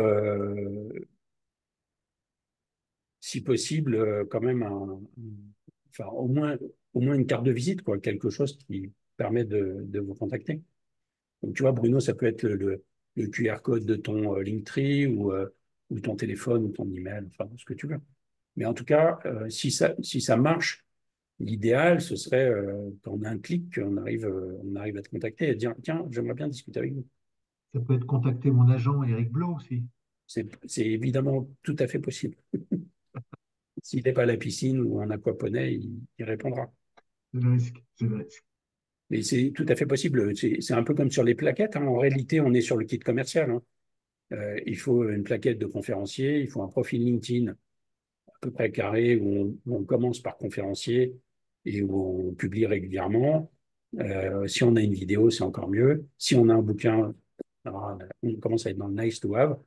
si possible, quand même enfin, au moins une carte de visite, quoi, quelque chose qui permet de vous contacter. Donc, tu vois, Bruno, ça peut être le QR code de ton Linktree ou ton téléphone ou ton email, enfin, ce que tu veux. Mais en tout cas, si ça marche, l'idéal, ce serait qu'on a un clic, on arrive à te contacter et à dire, tiens, j'aimerais bien discuter avec vous. Ça peut être contacter mon agent Eric Blanc aussi. C'est évidemment tout à fait possible. S'il n'est pas à la piscine ou en aquaponie, il répondra. C'est le risque. C'est le risque. Mais c'est tout à fait possible. C'est un peu comme sur les plaquettes, hein. En réalité, on est sur le kit commercial, hein. Il faut une plaquette de conférencier, il faut un profil LinkedIn à peu près carré où on commence par conférencier et où on publie régulièrement. Si on a une vidéo, c'est encore mieux. Si on a un bouquin, alors, on commence à être dans le nice to have.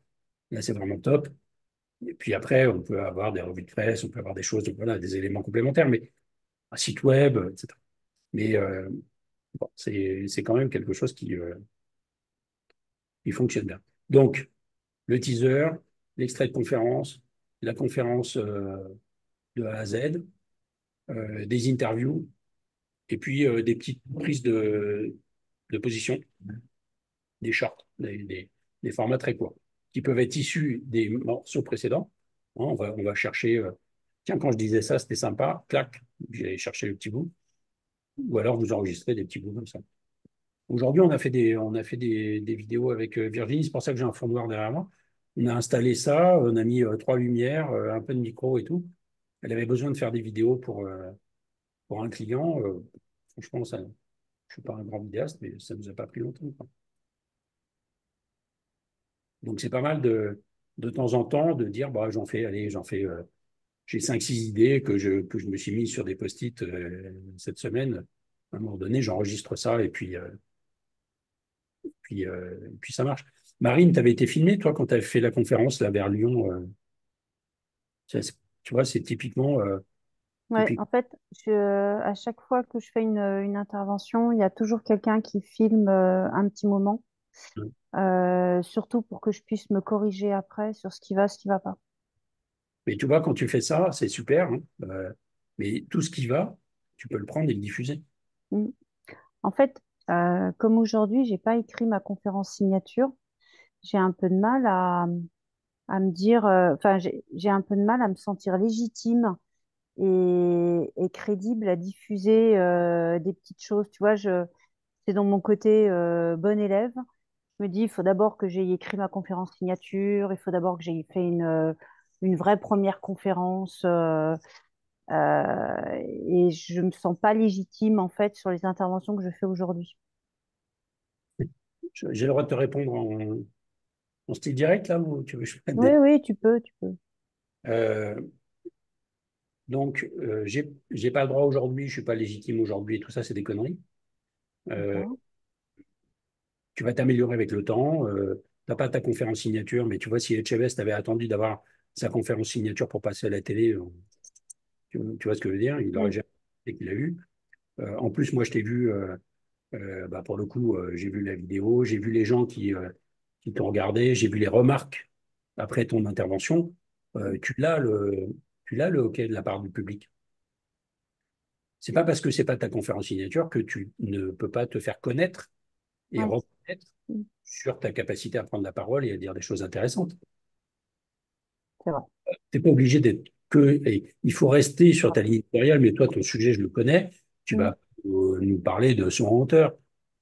Là, c'est vraiment top. Et puis après, on peut avoir des revues de presse, on peut avoir des choses, donc voilà, des éléments complémentaires, mais un site web, etc. Mais bon, c'est quand même quelque chose qui fonctionne bien. Donc, le teaser, l'extrait de conférence, la conférence de A à Z, des interviews, et puis des petites prises de position, des shorts, des formats très courts, qui peuvent être issus des morceaux précédents. Hein, on va chercher, tiens, quand je disais ça, c'était sympa, clac, j'ai cherché le petit bout, ou alors vous enregistrez des petits bouts comme ça. Aujourd'hui, on a fait des vidéos avec Virginie, c'est pour ça que j'ai un fond noir derrière moi. On a installé ça, on a mis trois lumières, un peu de micro et tout. Elle avait besoin de faire des vidéos pour un client. Franchement, ça, je ne suis pas un grand vidéaste, mais ça ne nous a pas pris longtemps, quoi. Donc, c'est pas mal de temps en temps de dire, bah, allez, j'ai cinq six idées que je me suis mis sur des post-it cette semaine. À un moment donné, j'enregistre ça et puis ça marche. Marine, tu avais été filmée, toi, quand tu avais fait la conférence là, vers Lyon. Tu vois, c'est typiquement. Ouais, Typique. en fait, à chaque fois que je fais une intervention, il y a toujours quelqu'un qui filme un petit moment, surtout pour que je puisse me corriger après sur ce qui va pas. Mais tu vois, quand tu fais ça, c'est super, hein. Mais tout ce qui va, tu peux le prendre et le diffuser. Mm. En fait, comme aujourd'hui, j'ai pas écrit ma conférence signature, j'ai un peu de mal à me dire, enfin, j'ai un peu de mal à me sentir légitime et crédible à diffuser des petites choses. Tu vois, c'est dans mon côté bon élève. Je me dis, il faut d'abord que j'ai écrit ma conférence signature, il faut d'abord que j'ai fait une vraie première conférence. Et je me sens pas légitime, en fait, sur les interventions que je fais aujourd'hui. J'ai le droit de te répondre en style direct, là, ou tu veux que je fasse Oui, oui, tu peux, tu peux. Euh, donc, j'ai pas le droit aujourd'hui, je suis pas légitime aujourd'hui, et tout ça, c'est des conneries. Euh, D'accord. Tu vas t'améliorer avec le temps. T'as pas ta conférence signature, mais tu vois, si Etchebest avait attendu d'avoir sa conférence signature pour passer à la télé, tu vois ce que je veux dire, il aurait Mm. jamais fait qu'il a eu. En plus, moi, je t'ai vu, bah, pour le coup, j'ai vu la vidéo, j'ai vu les gens qui t'ont regardé, j'ai vu les remarques après ton intervention. Tu l'as le OK de la part du public. C'est pas parce que c'est pas ta conférence signature que tu ne peux pas te faire connaître et Ouais. reconnaître Mm. sur ta capacité à prendre la parole et à dire des choses intéressantes. C'est vrai. Tu n'es pas obligé d'être que. Et il faut rester sur ta ligne éditoriale, mais toi, ton sujet, je le connais. Tu Mm. vas nous parler de son hauteur.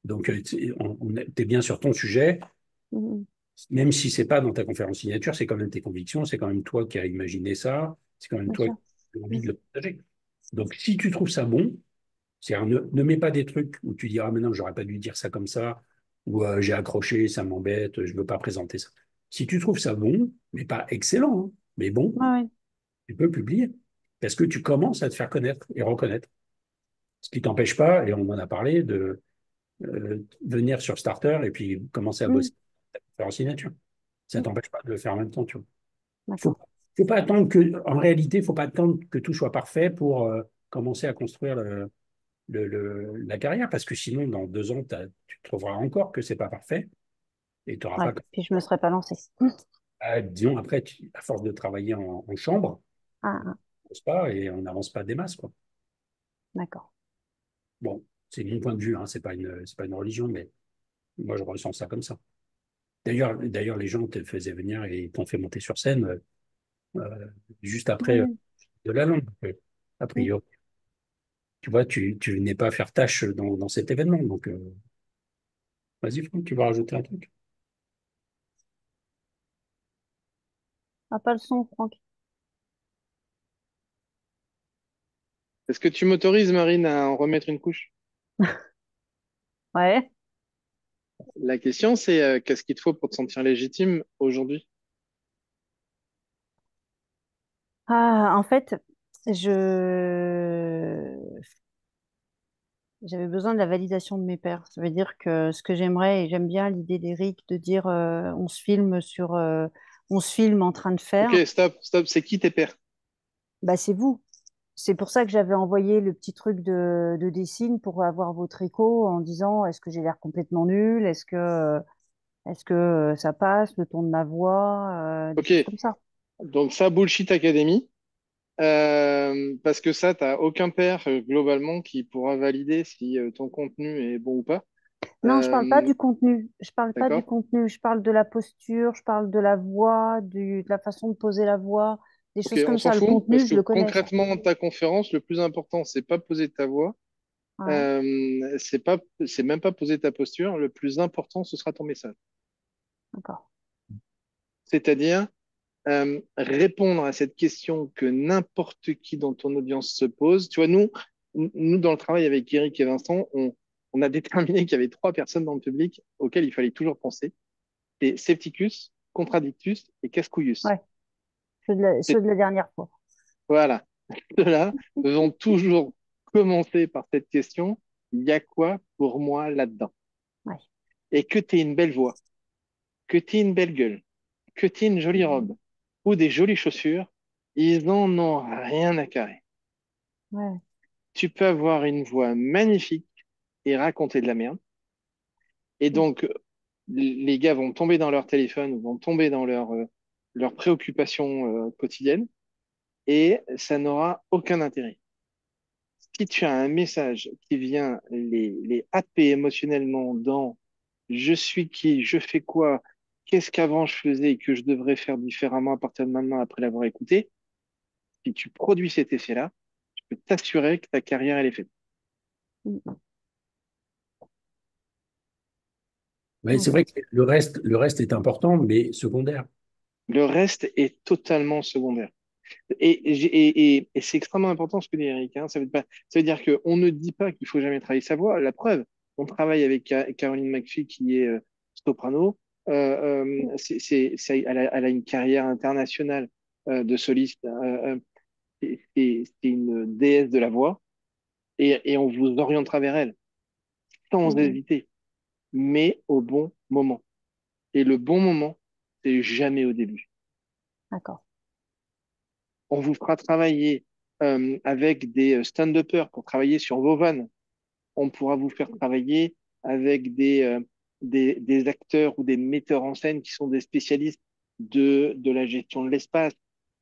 Donc, tu es bien sur ton sujet, Mm. même si c'est pas dans ta conférence signature, c'est quand même tes convictions, c'est quand même toi qui as imaginé ça, c'est quand même Bien toi sûr. qui as envie Mm. de le partager. Donc, si tu trouves ça bon, ne mets pas des trucs où tu dis, ah, mais non, j'aurais pas dû dire ça comme ça, ou j'ai accroché, ça m'embête, je veux pas présenter ça. Si tu trouves ça bon, mais pas excellent, hein, mais bon, Ouais, ouais. tu peux publier. Parce que tu commences à te faire connaître et reconnaître. Ce qui t'empêche pas, et on en a parlé, de venir sur Starter et puis commencer à Mm. bosser, faire en signature. Ça Mm. t'empêche pas de le faire en même temps, tu vois. Faut, D'accord. faut pas attendre que, en réalité, il faut pas attendre que tout soit parfait pour commencer à construire la carrière, parce que sinon, dans 2 ans, tu trouveras encore que c'est pas parfait et tu n'auras Ouais. pas. Puis je me serais pas lancée. Mm. Disons, après, à force de travailler en chambre, Ah, ah, on n'avance pas et on n'avance pas des masses, quoi. d'accord. Bon, c'est mon point de vue, hein, c'est pas une religion, mais moi, je ressens ça comme ça. D'ailleurs, les gens te faisaient venir et t'ont fait monter sur scène euh, juste après Ouais. de la langue. A Mm. priori, tu vois, tu n'es pas faire tâche dans cet événement. Donc, vas-y, Franck, tu vas rajouter un truc. Ah, pas le son, Franck. Est-ce que tu m'autorises, Marine, à en remettre une couche? Ouais. La question, c'est qu'est-ce qu'il te faut pour te sentir légitime aujourd'hui? Ah, en fait, je j'avais besoin de la validation de mes pairs. Ça veut dire que ce que j'aimerais, et j'aime bien l'idée d'Eric de dire on se filme on se filme en train de Ok, faire. stop, stop. C'est qui tes pairs? Bah, c'est vous. C'est pour ça que j'avais envoyé le petit truc de Dessine pour avoir votre écho en disant est-ce que j'ai l'air complètement nul? Est-ce que ça passe, le ton de ma voix, des Ok, choses comme ça. donc ça, Bullshit Academy. Parce que ça, t'as aucun pair globalement qui pourra valider si ton contenu est bon ou pas. Non, je parle pas Euh, du contenu. Je parle pas du d'accord? contenu. Je parle de la posture, je parle de la voix, de la façon de poser la voix, des Ok, choses on comme s'en ça. Le fout parce contenu, que je le connais, ça. concrètement, ta conférence, le plus important, c'est pas poser ta voix, Ouais, c'est même pas poser ta posture. Le plus important, ce sera ton message. d'accord. C'est-à-dire répondre à cette question que n'importe qui dans ton audience se pose. Tu vois, nous dans le travail avec Eric et Vincent, on a déterminé qu'il y avait trois personnes dans le public auxquelles il fallait toujours penser. C'est Septicus, Contradictus et Cascouillus. Ouais, ceux de la dernière fois. Voilà. Ceux-là vont toujours commencer par cette question, il y a quoi pour moi là-dedans? Ouais. Et que tu aies une belle voix, que tu aies une belle gueule, que tu aies une jolie robe ou des jolies chaussures, ils en ont rien à carrer. Ouais. Tu peux avoir une voix magnifique et raconter de la merde. Et donc, les gars vont tomber dans leur téléphone, vont tomber dans leurs préoccupations quotidiennes et ça n'aura aucun intérêt. Si tu as un message qui vient les happer émotionnellement dans je suis qui, je fais quoi, qu'est-ce qu'avant je faisais et que je devrais faire différemment à partir de maintenant après l'avoir écouté, si tu produis cet effet-là, je peux t'assurer que ta carrière, elle est faite. Mm. Mais c'est Ok. vrai que le reste est important, mais secondaire. Le reste est totalement secondaire. Et c'est extrêmement important ce que dit Eric. Hein. Ça veut dire qu'on ne dit pas qu'il faut jamais travailler sa voix. La preuve, on travaille avec Caroline McPhee qui est soprano. Elle a une carrière internationale de soliste. C'est une déesse de la voix et on vous orientera vers elle sans Mm. hésiter, mais au bon moment. Et le bon moment, c'est jamais au début. D'accord. On vous fera travailler avec des stand-uppers pour travailler sur vos vannes. On pourra vous faire travailler avec des acteurs ou des metteurs en scène qui sont des spécialistes de la gestion de l'espace,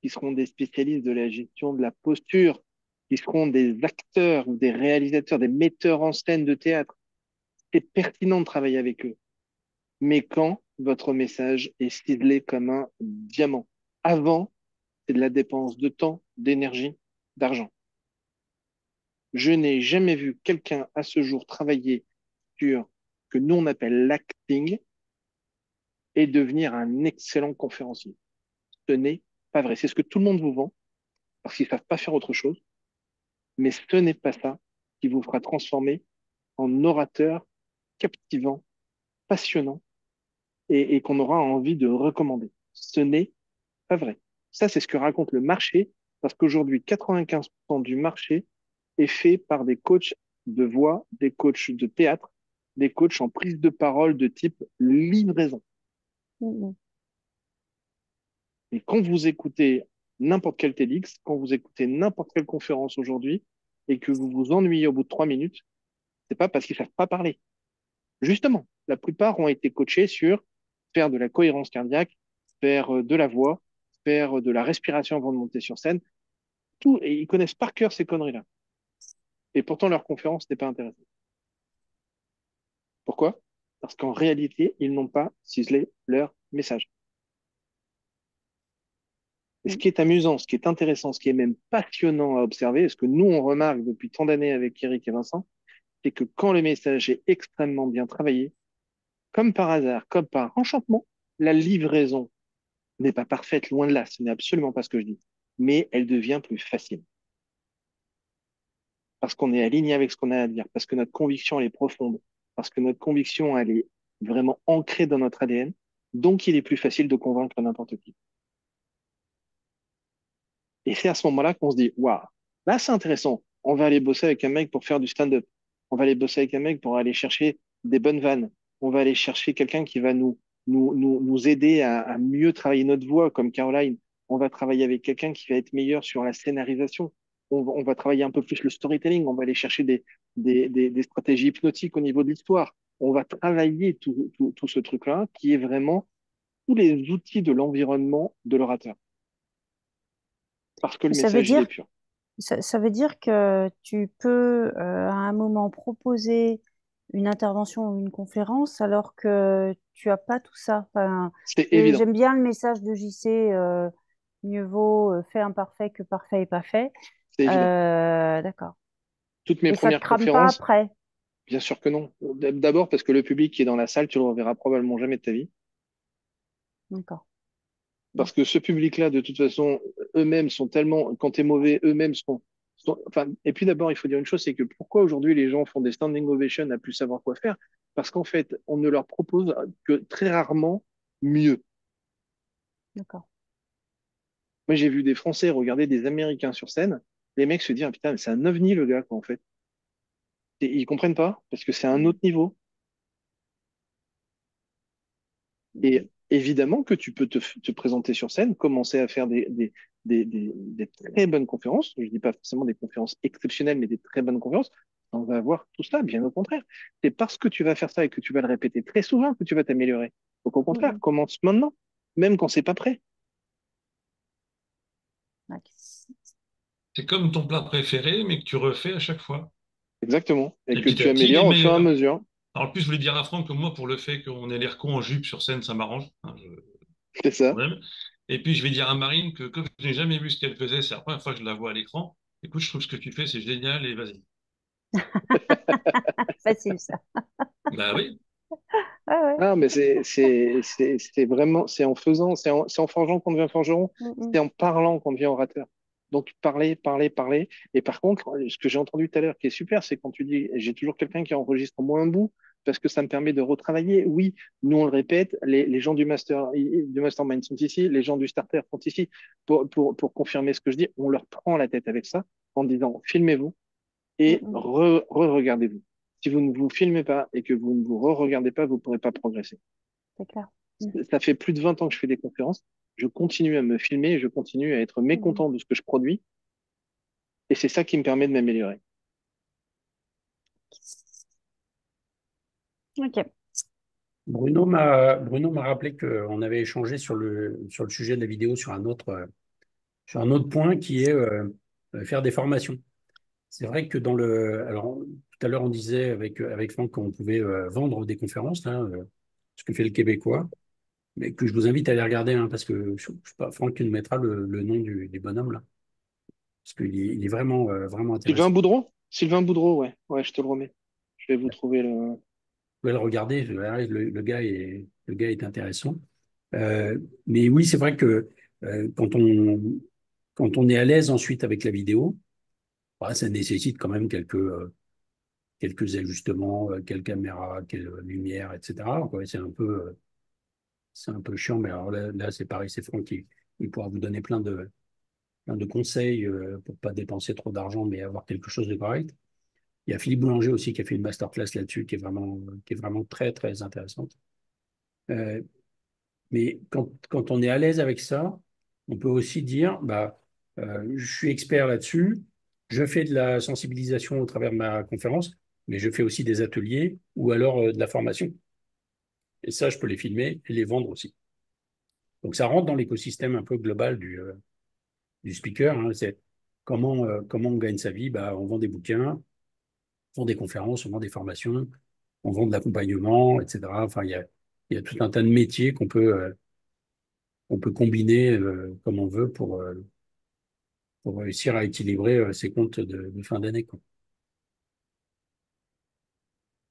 qui seront des spécialistes de la gestion de la posture, qui seront des acteurs ou des réalisateurs, des metteurs en scène de théâtre. C'est pertinent de travailler avec eux. Mais quand votre message est ciselé comme un diamant, avant, c'est de la dépense de temps, d'énergie, d'argent. Je n'ai jamais vu quelqu'un à ce jour travailler sur que nous on appelle l'acting et devenir un excellent conférencier. Ce n'est pas vrai. C'est ce que tout le monde vous vend parce qu'ils ne savent pas faire autre chose, mais ce n'est pas ça qui vous fera transformer en orateur captivant, passionnant et qu'on aura envie de recommander. Ce n'est pas vrai. Ça, c'est ce que raconte le marché parce qu'aujourd'hui, 95% du marché est fait par des coachs de voix, des coachs de théâtre, des coachs en prise de parole de type livraison. Mm. Et quand vous écoutez n'importe quel TEDx, quand vous écoutez n'importe quelle conférence aujourd'hui et que vous vous ennuyez au bout de 3 minutes, c'est pas parce qu'ils savent pas parler. Justement, la plupart ont été coachés sur faire de la cohérence cardiaque, faire de la voix, faire de la respiration avant de monter sur scène, tout, et ils connaissent par cœur ces conneries-là. Et pourtant, leur conférence n'est pas intéressante. Pourquoi? Parce qu'en réalité, ils n'ont pas ciselé leur message. Et ce Mm. qui est amusant, ce qui est intéressant, ce qui est même passionnant à observer, et ce que nous, on remarque depuis tant d'années avec Eric et Vincent, c'est que quand le message est extrêmement bien travaillé, comme par hasard, comme par enchantement, la livraison n'est pas parfaite, loin de là, ce n'est absolument pas ce que je dis, mais elle devient plus facile. Parce qu'on est aligné avec ce qu'on a à dire, parce que notre conviction, elle est profonde, parce que notre conviction, elle est vraiment ancrée dans notre ADN, donc il est plus facile de convaincre n'importe qui. Et c'est à ce moment-là qu'on se dit, waouh, là c'est intéressant. On va aller bosser avec un mec pour faire du stand-up. On va aller bosser avec un mec pour aller chercher des bonnes vannes. On va aller chercher quelqu'un qui va nous nous aider à mieux travailler notre voix, comme Caroline. On va travailler avec quelqu'un qui va être meilleur sur la scénarisation. On va travailler un peu plus le storytelling. On va aller chercher des stratégies hypnotiques au niveau de l'histoire. On va travailler tout ce truc-là qui est vraiment tous les outils de l'environnement de l'orateur. Parce que le Ça veut message, il est dire, pur. ça veut dire que tu peux à un moment proposer une intervention ou une conférence alors que tu as pas tout ça. Enfin, C'est évident. j'aime bien le message de JC, mieux vaut fait imparfait que parfait et pas fait. C'est évident. D'accord. Toutes mes Et ça te premières crame pas conférences, après. bien sûr que non. D'abord parce que le public qui est dans la salle, tu le reverras probablement jamais de ta vie. D'accord. Parce que ce public-là, de toute façon, eux-mêmes sont tellement, quand t'es mauvais, eux-mêmes enfin, et puis d'abord, il faut dire une chose, c'est que pourquoi aujourd'hui les gens font des standing ovations à plus savoir quoi faire? Parce qu'en fait, on ne leur propose que très rarement mieux. D'accord. Moi, j'ai vu des Français regarder des Américains sur scène. Les mecs se disent, ah, putain, mais c'est un ovni, le gars, quoi, en fait. Et ils comprennent pas, parce que c'est un autre niveau. Et évidemment que tu peux te présenter sur scène, commencer à faire des très bonnes conférences. Je dis pas forcément des conférences exceptionnelles, mais des très bonnes conférences. On va avoir tout ça, bien au contraire. C'est parce que tu vas faire ça et que tu vas le répéter très souvent que tu vas t'améliorer. Donc au contraire, Mhm. commence maintenant, même quand c'est pas prêt. Ok. C'est comme ton plat préféré, mais que tu refais à chaque fois. Exactement. Et Et que petit tu à petit, il est améliores au fur et à meilleur. mesure. Alors, en plus, je voulais dire à Franck que moi, pour le fait qu'on ait l'air con en jupe sur scène, ça m'arrange. Hein, C'est ça. problème. Et puis, je vais dire à Marine que comme je n'ai jamais vu ce qu'elle faisait, c'est la première fois que je la vois à l'écran. Écoute, je trouve ce que tu fais, c'est génial et vas-y. Facile ça. Bah oui. Ah ouais. Ah, mais c'est vraiment, c'est en faisant, c'est en forgeant qu'on devient forgeron, Mhm. c'est en parlant qu'on devient orateur. Donc, parler, parler, parler. Et par contre, ce que j'ai entendu tout à l'heure qui est super, c'est quand tu dis, j'ai toujours quelqu'un qui enregistre au moins un bout, parce que ça me permet de retravailler. Oui, nous, on le répète, les gens du mastermind sont ici, les gens du starter sont ici pour confirmer ce que je dis. On leur prend la tête avec ça en disant, filmez-vous et Mhm. re-regardez-vous. Si vous ne vous filmez pas et que vous ne vous re-regardez pas, vous ne pourrez pas progresser. C'est clair. Mhm. Ça fait plus de 20 ans que je fais des conférences. Je continue à me filmer et je continue à être Mhm. mécontent de ce que je produis. Et c'est ça qui me permet de m'améliorer. Ok. Bruno m'a rappelé qu'on avait échangé sur le sujet de la vidéo sur un autre point qui est faire des formations. C'est vrai que alors, tout à l'heure, on disait avec Franck qu'on pouvait vendre des conférences, là, ce que fait le Québécois, mais que je vous invite à aller regarder, hein, parce que je sais pas, Franck nous mettra le nom du bonhomme, là, parce il est vraiment, vraiment Sylvain intéressant. Boudreau? Sylvain Boudreau, ouais. Ouais, je te le remets. Je vais vous trouver le. Vous pouvez le regarder, le gars est intéressant. Mais oui, c'est vrai que quand on est à l'aise ensuite avec la vidéo, bah, ça nécessite quand même quelques ajustements, quelle caméra, quelle lumière, etc. Quoi. C'est un peu chiant, mais alors là c'est pareil, c'est Franck qui il pourra vous donner plein de conseils pour pas dépenser trop d'argent, mais avoir quelque chose de correct. Il y a Philippe Boulanger aussi qui a fait une masterclass là-dessus, qui est vraiment très, très intéressante. Euh, mais quand on est à l'aise avec ça, on peut aussi dire, bah, je suis expert là-dessus, je fais de la sensibilisation au travers de ma conférence, mais je fais aussi des ateliers ou alors de la formation. Et ça, je peux les filmer et les vendre aussi. Donc ça rentre dans l'écosystème un peu global du speaker. Hein. C'est comment on gagne sa vie. Bah, on vend des bouquins, on vend des conférences, on vend des formations, on vend de l'accompagnement, etc. Enfin, il y a tout un tas de métiers on peut combiner comme on veut pour réussir à équilibrer ses comptes de fin d'année, quoi.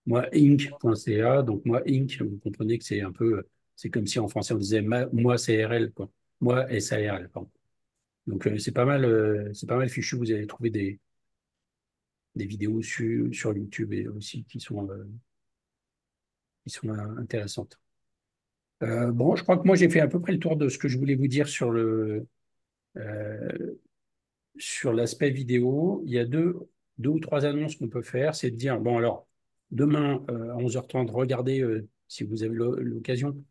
Moi, Inc.ca, donc moi, Inc., vous comprenez que c'est un peu, c'est comme si en français on disait moi, CRL, quoi. Moi, SARL, pardon. Donc c'est pas mal fichu. Vous allez trouver des vidéos sur YouTube et aussi qui sont intéressantes. Bon, je crois que moi j'ai fait à peu près le tour de ce que je voulais vous dire euh, sur l'aspect vidéo. Il y a deux ou trois annonces qu'on peut faire. C'est de dire, bon alors, demain à 11h30, regardez si vous avez l'occasion.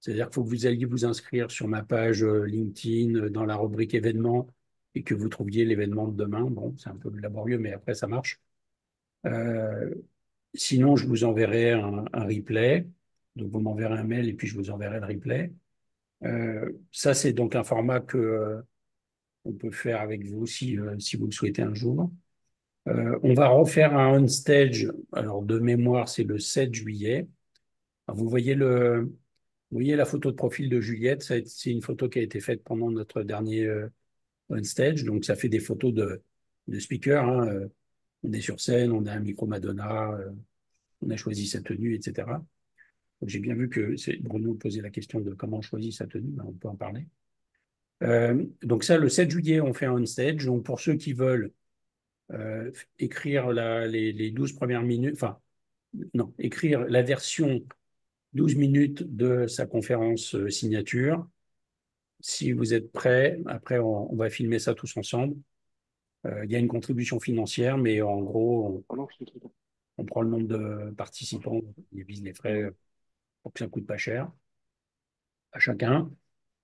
C'est-à-dire qu'il faut que vous alliez vous inscrire sur ma page LinkedIn dans la rubrique événements et que vous trouviez l'événement de demain. Bon, c'est un peu laborieux, mais après, ça marche. Euh, Sinon, je vous enverrai un replay. Donc, vous m'enverrez un mail et puis je vous enverrai le replay. Ça, c'est donc un format que on peut faire avec vous si vous le souhaitez un jour. On va refaire un on-stage. Alors, de mémoire, c'est le 7 juillet. Alors, vous voyez la photo de profil de Juliette. C'est une photo qui a été faite pendant notre dernier on-stage. Donc, ça fait des photos de speaker, hein. On est sur scène, on a un micro Madonna, on a choisi sa tenue, etc. Donc, j'ai bien vu que Bruno posait la question de comment on choisit sa tenue. Ben, on peut en parler. Donc ça, le 7 juillet, on fait un on-stage. Donc pour ceux qui veulent écrire les 12 premières minutes, enfin, non, écrire la version 12 minutes de sa conférence signature. Si vous êtes prêts, après, on va filmer ça tous ensemble. Il y a une contribution financière, mais en gros, on prend le nombre de participants, on divise les frais pour que ça ne coûte pas cher à chacun.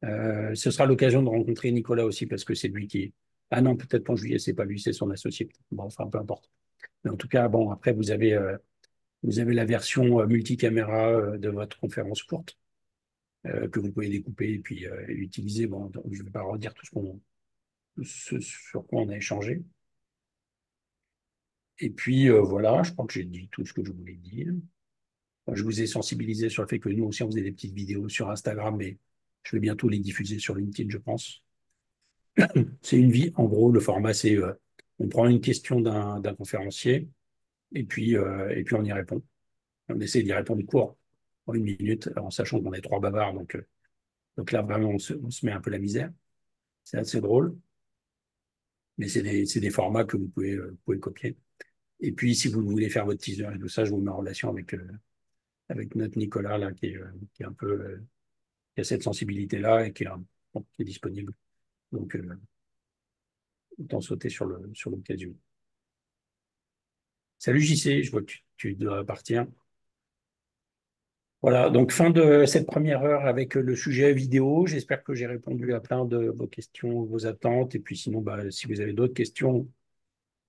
Ce sera l'occasion de rencontrer Nicolas aussi, parce que c'est lui qui... Ah non, peut-être qu'en juillet, c'est pas lui, c'est son associé. Bon, enfin, peu importe. Mais en tout cas, bon, après, vous avez la version multicaméra de votre conférence courte, que vous pouvez découper et puis utiliser. Bon, je ne vais pas redire tout ce sur quoi on a échangé. Et puis, voilà, je crois que j'ai dit tout ce que je voulais dire. Enfin, je vous ai sensibilisé sur le fait que nous aussi, on faisait des petites vidéos sur Instagram, mais je vais bientôt les diffuser sur LinkedIn, je pense. C'est une vie. En gros, le format, c'est on prend une question d'un conférencier et puis on y répond. On essaie d'y répondre court, en 1 minute, en sachant qu'on est trois bavards. Donc là, vraiment, on se met un peu la misère. C'est assez drôle, mais c'est des formats que vous pouvez copier. Et puis, si vous voulez faire votre teaser et tout ça, je vous mets en relation avec notre Nicolas, là, qui est un peu, qui a cette sensibilité-là et bon, qui est disponible. Donc, autant sauter sur l'occasion. Salut JC, je vois que tu dois partir. Voilà, donc fin de cette première heure avec le sujet vidéo. J'espère que j'ai répondu à plein de vos questions, vos attentes. Et puis sinon, bah, si vous avez d'autres questions,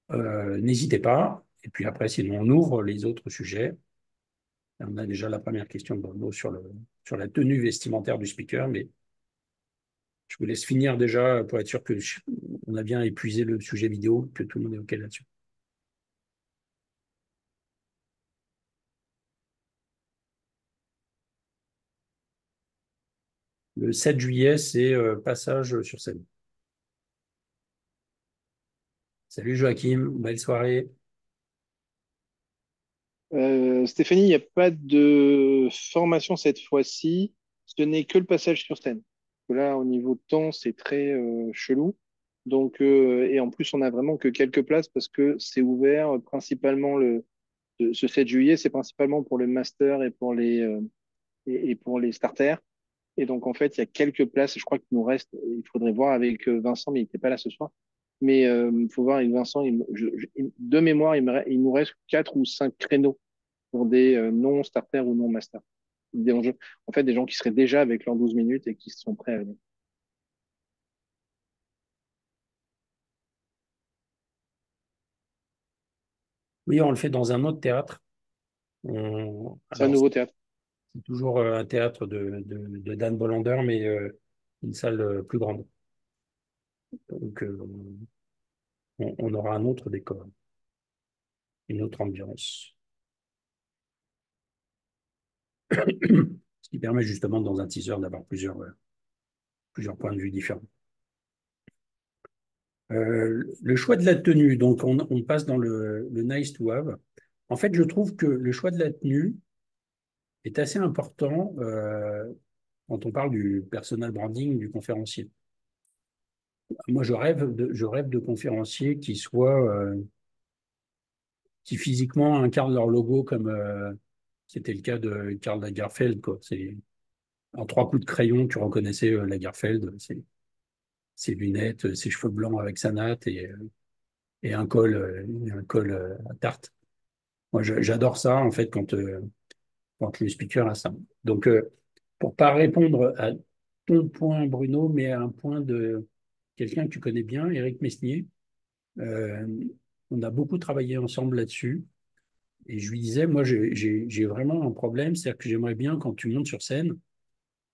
n'hésitez pas. Et puis après, sinon, on ouvre les autres sujets. On a déjà la première question de Bruno sur la tenue vestimentaire du speaker, mais je vous laisse finir déjà pour être sûr que on a bien épuisé le sujet vidéo, que tout le monde est OK là-dessus. Le 7 juillet, c'est passage sur scène. Salut Joachim, belle soirée. Stéphanie, il n'y a pas de formation cette fois-ci. Ce n'est que le passage sur scène. Là, au niveau de temps, c'est très chelou. Donc, et en plus, on n'a vraiment que quelques places parce que c'est ouvert principalement ce 7 juillet, c'est principalement pour le master et pour les starters. Et donc, en fait, il y a quelques places. Je crois qu'il nous reste, il faudrait voir avec Vincent, mais il n'était pas là ce soir. Mais il faut voir avec Vincent. De mémoire, il nous reste 4 ou 5 créneaux pour des non-starters ou non-masters. En fait, des gens qui seraient déjà avec leurs 12 minutes et qui sont prêts à venir. Oui, on le fait dans un autre théâtre. C'est un Alors, nouveau théâtre. c'est toujours un théâtre de Dan Bollander, mais une salle plus grande. Donc, on aura un autre décor, une autre ambiance. Ce qui permet justement, dans un teaser, d'avoir plusieurs points de vue différents. Le choix de la tenue, donc on passe dans le nice to have. En fait, je trouve que le choix de la tenue est assez important quand on parle du personal branding du conférencier. Moi, je rêve de conférenciers qui physiquement incarnent leur logo comme c'était le cas de Karl Lagerfeld, quoi. En 3 coups de crayon, tu reconnaissais Lagerfeld, ses lunettes, ses cheveux blancs avec sa natte et un col à tarte. Moi, j'adore ça, en fait, quand le speaker a ça. Donc, pour pas répondre à ton point, Bruno, mais à un point de quelqu'un que tu connais bien, Éric Mesnier. Euh, on a beaucoup travaillé ensemble là-dessus. Et je lui disais, moi, j'ai vraiment un problème, c'est-à-dire que j'aimerais bien, quand tu montes sur scène,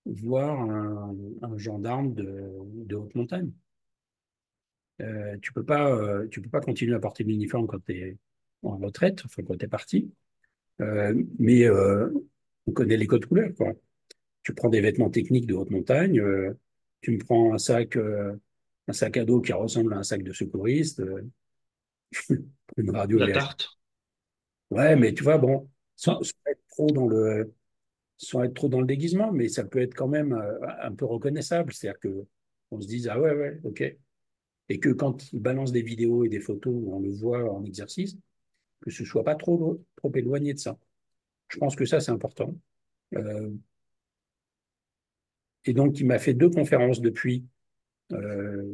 voir un gendarme de haute montagne. Tu peux pas continuer à porter l'uniforme quand tu es en retraite, enfin quand tu es parti. Mais on connaît les codes couleurs, quoi. Tu prends des vêtements techniques de haute montagne, tu me prends un sac à dos qui ressemble à un sac de secouriste, une radio La VH. tarte. Ouais, mais tu vois, bon, sans être trop dans sans être trop dans le déguisement, mais ça peut être quand même un peu reconnaissable. C'est-à-dire que on se dise, ah ouais, ouais, ok. Et que quand il balance des vidéos et des photos où on le voit en exercice, que ce soit pas trop éloigné de ça. Je pense que ça, c'est important. Euh, et donc, il m'a fait 2 conférences depuis euh,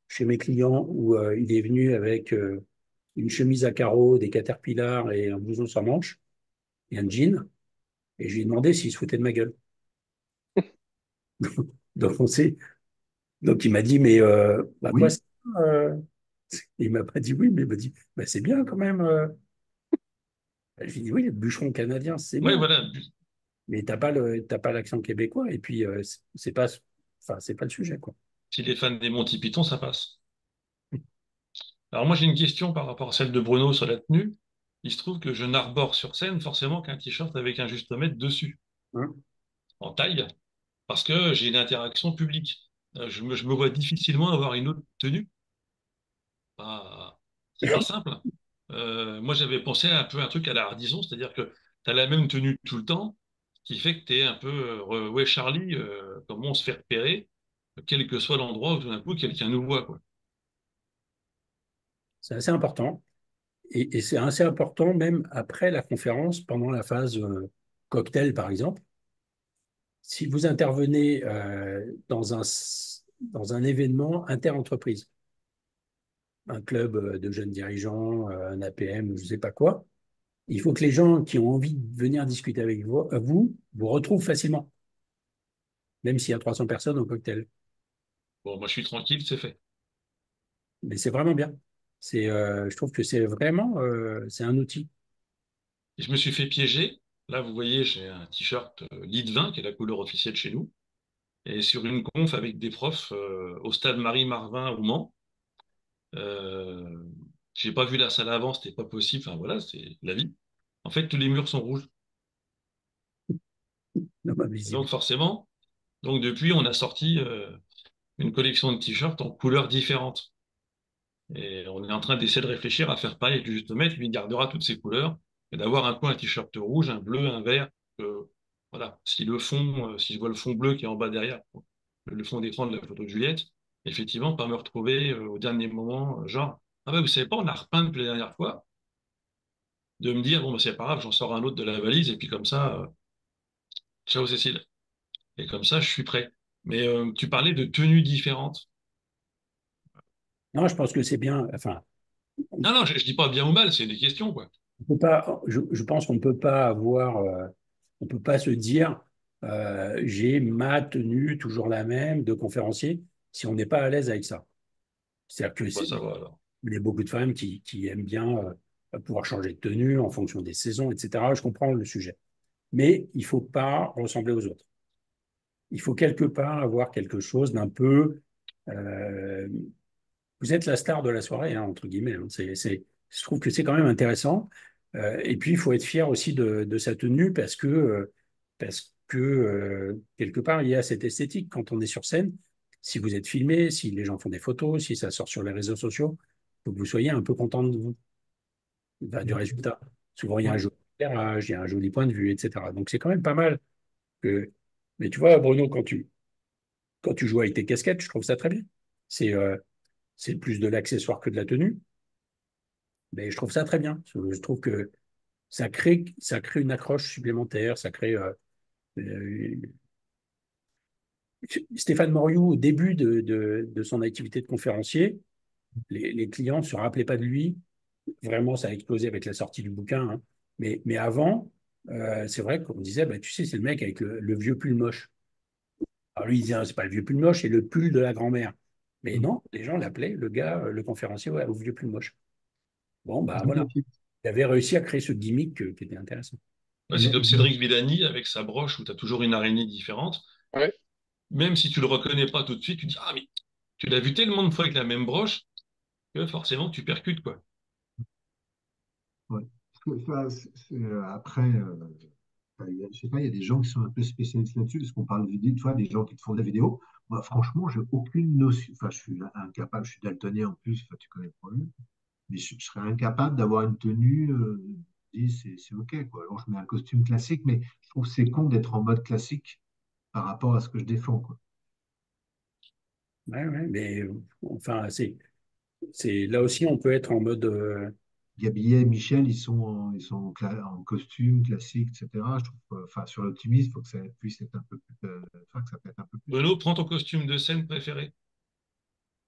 chez mes clients où il est venu avec une chemise à carreaux, des caterpillars et un blouson sans manches et un jean. Et je lui ai demandé s'il se foutait de ma gueule. Donc, donc il m'a dit, mais bah quoi, Oui, euh, il m'a pas dit oui, mais il m'a dit, bah, c'est bien quand même. Je lui ai dit, oui, le bûcheron canadien, c'est Oui, bien. voilà. Mais t'as pas l'accent québécois et puis c'est pas, enfin, c'est pas le sujet, quoi. Si les fans des Monty Python, ça passe. Alors moi, j'ai une question par rapport à celle de Bruno sur la tenue. Il se trouve que je n'arbore sur scène forcément qu'un t-shirt avec un justomètre dessus, Hein. en taille, parce que j'ai une interaction publique. Je me vois difficilement avoir une autre tenue. C'est pas simple. Moi, j'avais pensé un peu à un truc à la Hardison, c'est-à-dire que tu as la même tenue tout le temps, ce qui fait que tu es un peu, ouais, Charlie, comment on se fait repérer, quel que soit l'endroit où tout d'un coup quelqu'un nous voit, quoi. C'est assez important. Et c'est assez important même après la conférence, pendant la phase cocktail, par exemple. Si vous intervenez dans un événement inter-entreprise, un club de jeunes dirigeants, un APM ou je ne sais pas quoi, il faut que les gens qui ont envie de venir discuter avec vous retrouvent facilement, même s'il y a 300 personnes au cocktail. Bon, moi, je suis tranquille, c'est fait. Mais c'est vraiment bien. Je trouve que c'est vraiment c'est un outil. Et je me suis fait piéger. Là, vous voyez, j'ai un t-shirt Lead 20, qui est la couleur officielle chez nous. Et sur une conf avec des profs au stade Marie-Marvin au Mans, euh, j'ai pas vu la salle avant, c'était pas possible. Enfin voilà, c'est la vie. En fait, tous les murs sont rouges. Non, pas Et visible. donc forcément, donc depuis, on a sorti une collection de t-shirts en couleurs différentes. Et on est en train d'essayer de réfléchir à faire pareil avec le juste maître. Lui, il gardera toutes ces couleurs et d'avoir un coin un t-shirt rouge, un bleu, un vert. Voilà. Si le fond, si je vois le fond bleu qui est en bas derrière, le fond d'écran de la photo de Juliette, effectivement, pas me retrouver au dernier moment, genre, ah bah vous savez pas, on a repeint depuis la dernière fois, de me dire, bon, bah, c'est pas grave, j'en sors un autre de la valise, et puis comme ça, ciao Cécile. Et comme ça, je suis prêt. Mais tu parlais de tenues différentes. Non, je pense que c'est bien. Enfin, Non, non, je dis pas bien ou mal, c'est des questions, quoi. on peut pas, je pense qu'on ne peut pas avoir, on peut pas se dire, j'ai ma tenue toujours la même de conférencier si on n'est pas à l'aise avec ça. C'est-à-dire que Bah, ça va alors. il y a beaucoup de femmes qui aiment bien pouvoir changer de tenue en fonction des saisons, etc. Je comprends le sujet. Mais il faut pas ressembler aux autres. Il faut quelque part avoir quelque chose d'un peu. euh, Vous êtes la star de la soirée, hein, entre guillemets. Hein. Je trouve que c'est quand même intéressant. Et puis, il faut être fier aussi de sa tenue parce que quelque part, il y a cette esthétique quand on est sur scène. Si vous êtes filmé, si les gens font des photos, si ça sort sur les réseaux sociaux, il faut que vous soyez un peu content de vous, bah, du résultat. Souvent, il y a un oui. joli éclairage, il y a un joli point de vue, etc. Donc, c'est quand même pas mal. Que... Mais tu vois, Bruno, quand tu joues avec tes casquettes, je trouve ça très bien. C'est c'est plus de l'accessoire que de la tenue. Mais je trouve ça très bien. Je trouve que ça crée une accroche supplémentaire. Euh, Stéphane Moriou, au début de son activité de conférencier, les clients ne se rappelaient pas de lui. Vraiment, ça a explosé avec la sortie du bouquin. Hein. Mais avant, c'est vrai qu'on disait, bah, tu sais, c'est le mec avec le vieux pull moche. Alors lui, il disait, ah, c'est pas le vieux pull moche, c'est le pull de la grand-mère. Mais Mm. non, les gens l'appelaient, le gars, le conférencier, ouais, au vieux pull moche. Bon, bah Ok, voilà. ok. Il avait réussi à créer ce gimmick qui était intéressant. Ouais, c'est comme Cédric Villani avec sa broche où tu as toujours une araignée différente. Ouais. Même si tu le reconnais pas tout de suite, tu dis, ah, mais tu l'as vu tellement de fois avec la même broche que forcément tu percutes, quoi. Ouais. Après, je sais pas, il y a des gens qui sont un peu spécialistes là-dessus, parce qu'on parle de vidéo, tu vois, des gens qui te font de la vidéo. Moi, franchement, j'ai aucune notion. Enfin, je suis incapable, je suis daltonien en plus, enfin, tu connais le problème. Mais je serais incapable d'avoir une tenue, je dis, c'est OK, quoi. Alors, je mets un costume classique, mais je trouve que c'est con d'être en mode classique par rapport à ce que je défends, quoi. Ouais, ouais, mais enfin, là aussi, on peut être en mode. Gabillet et Michel, en costume classique, etc. Je trouve, enfin, sur l'optimisme, il faut que ça puisse être un peu plus, enfin, que ça peut être un peu plus. Bruno, prends ton costume de scène préféré.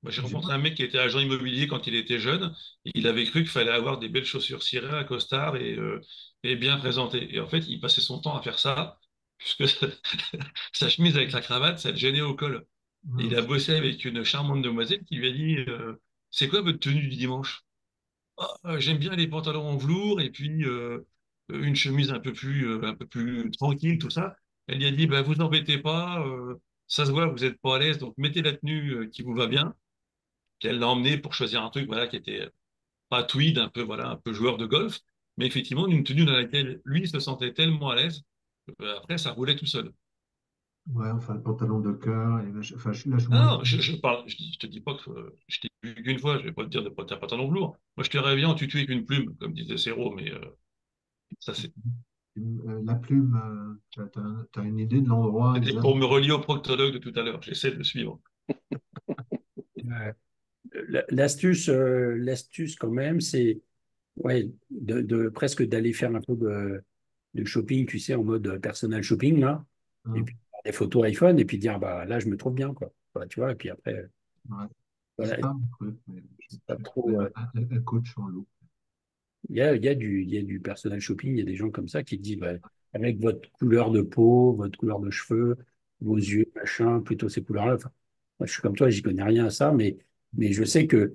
Moi, j'ai J'ai pas- rencontré un mec qui était agent immobilier quand il était jeune. Et il avait cru qu'il fallait avoir des belles chaussures cirées, un costard et bien présenté. Et en fait, il passait son temps à faire ça, puisque sa chemise avec la cravate, ça le gênait au col. Et non, il a bossé avec une charmante demoiselle qui lui a dit c'est quoi votre tenue du dimanche? Ah, j'aime bien les pantalons en velours et puis une chemise un peu plus tranquille, tout ça. Elle lui a dit bah, vous embêtez pas, ça se voit, vous n'êtes pas à l'aise, donc mettez la tenue qui vous va bien. Puis elle l'a emmené pour choisir un truc voilà, qui était pas tweed, un peu, voilà, un peu joueur de golf, mais effectivement une tenue dans laquelle lui se sentait tellement à l'aise. Après, ça roulait tout seul. ouais, enfin, le pantalon de cœur, enfin, là, je suis moins. Ah non, je parle, je te dis pas que je t'ai vu qu'une fois, je vais pas te dire de pas un pantalon velours. Moi, je te rêve bien en tutu avec une plume, comme disait Serrault, mais ça, La plume, t'as une idée de l'endroit c'était exact? pour me relier au proctologue de tout à l'heure. J'essaie de le suivre. L'astuce quand même, c'est ouais, presque d'aller faire un peu de shopping, tu sais, en mode personal shopping, là, et Hein. puis faire des photos iPhone, et puis dire, bah là, je me trouve bien, quoi. Voilà, tu vois, et puis après, Ouais. voilà, C'est pas mon truc, mais pas je vais trouver trop. un coach en loup. Il y a du personal shopping, il y a des gens comme ça qui te disent, bah, avec votre couleur de peau, votre couleur de cheveux, vos yeux, machin, plutôt ces couleurs-là. Enfin, moi, je suis comme toi, j'y connais rien à ça, mais je sais que,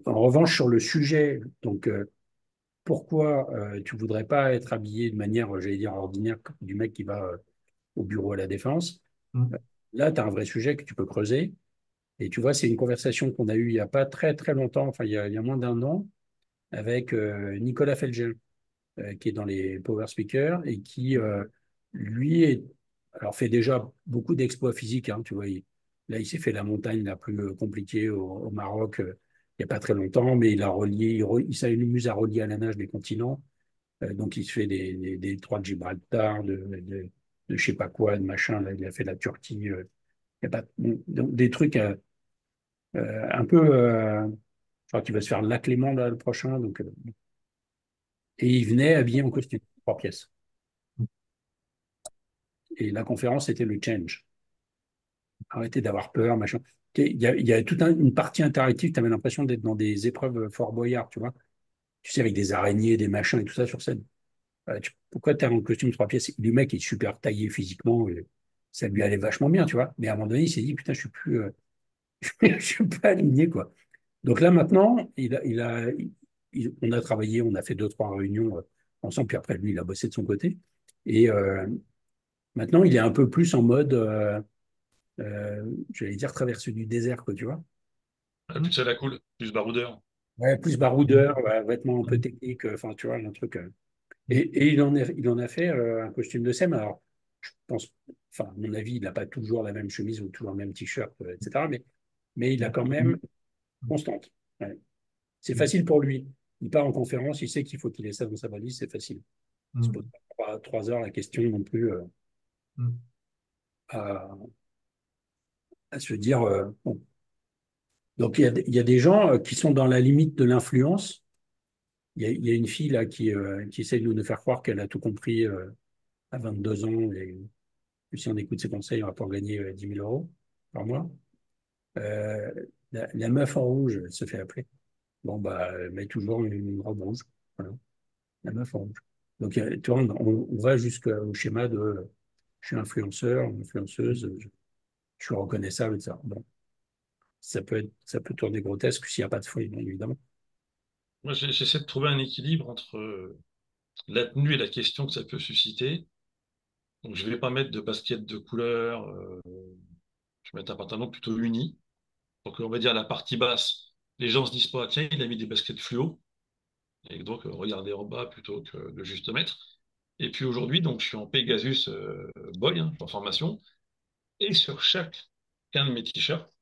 en revanche, sur le sujet, donc, pourquoi tu voudrais pas être habillé de manière, j'allais dire, ordinaire, comme du mec qui va au bureau à la Défense? Hum, Là, tu as un vrai sujet que tu peux creuser. Et tu vois, c'est une conversation qu'on a eue il n'y a pas très, très longtemps, enfin, il y a moins d'un an, avec Nicolas Felgel, qui est dans les Power Speakers et qui, lui, alors fait déjà beaucoup d'exploits physiques. Hein, tu vois, là, il s'est fait la montagne la plus compliquée au Maroc il n'y a pas très longtemps, mais il a relié, il s'amuse à relier à la nage des continents. Donc, il se fait des détroits de Gibraltar, de je sais pas quoi, de machin. Là, il a fait la Turquie. Il y a pas, donc, des trucs un peu. Je crois qu'il va se faire Lac Léman là, le prochain. Donc, et il venait habillé en costume, 3 pièces. Et la conférence, c'était le change. Arrêtez d'avoir peur, machin. Il y a toute une partie interactive, tu avais l'impression d'être dans des épreuves Fort Boyard, tu vois. Tu sais, avec des araignées, des machins et tout ça sur scène. Pourquoi tu es en costume 3 pièces? Le mec est super taillé physiquement, ça lui allait vachement bien, tu vois. Mais à un moment donné, il s'est dit, putain, je suis plus, je suis pas aligné, quoi. Donc là, maintenant, on a travaillé, on a fait 2, 3 réunions ensemble, puis après, lui, il a bossé de son côté. Et maintenant, il est un peu plus en mode, j'allais dire, traversée du désert, quoi, tu vois. Plus à la cool, plus baroudeur. Ouais, plus baroudeur, ouais, vêtements un peu techniques, enfin, tu vois, un truc. Et il en a fait un costume de scène. Alors, je pense, enfin, à mon avis, il n'a pas toujours la même chemise ou toujours le même t-shirt, etc. Mais il a quand même constante. Ouais. C'est facile pour lui. Il part en conférence, il sait qu'il faut qu'il ait ça dans sa valise, c'est facile. Il se pose hum, pas 3 heures la question non plus hum. à, à se dire. Bon. Donc, il y a des gens qui sont dans la limite de l'influence. Il y a une fille là qui essaie de nous faire croire qu'elle a tout compris à 22 ans et que si on écoute ses conseils, on va pouvoir gagner 10 000 euros par mois. Euh, la meuf en rouge, elle se fait appeler. Bon, bah, elle met toujours une robe rouge. Voilà, la meuf en rouge. Donc, tu vois, on va jusqu'au schéma de je suis influenceur, influenceuse, je suis reconnaissable, etc. Bon, ça peut tourner grotesque s'il n'y a pas de fond, bien évidemment. Moi, j'essaie de trouver un équilibre entre la tenue et la question que ça peut susciter. Donc, je vais pas mettre de basket de couleur, je vais mettre un pantalon plutôt uni. Donc, on va dire la partie basse, les gens se disent pas, tiens, il a mis des baskets fluo. Et donc, regardez en bas plutôt que de juste mettre. Et puis aujourd'hui, donc, je suis en Pegasus Boy, hein, en formation. Et sur chacun de mes t-shirts,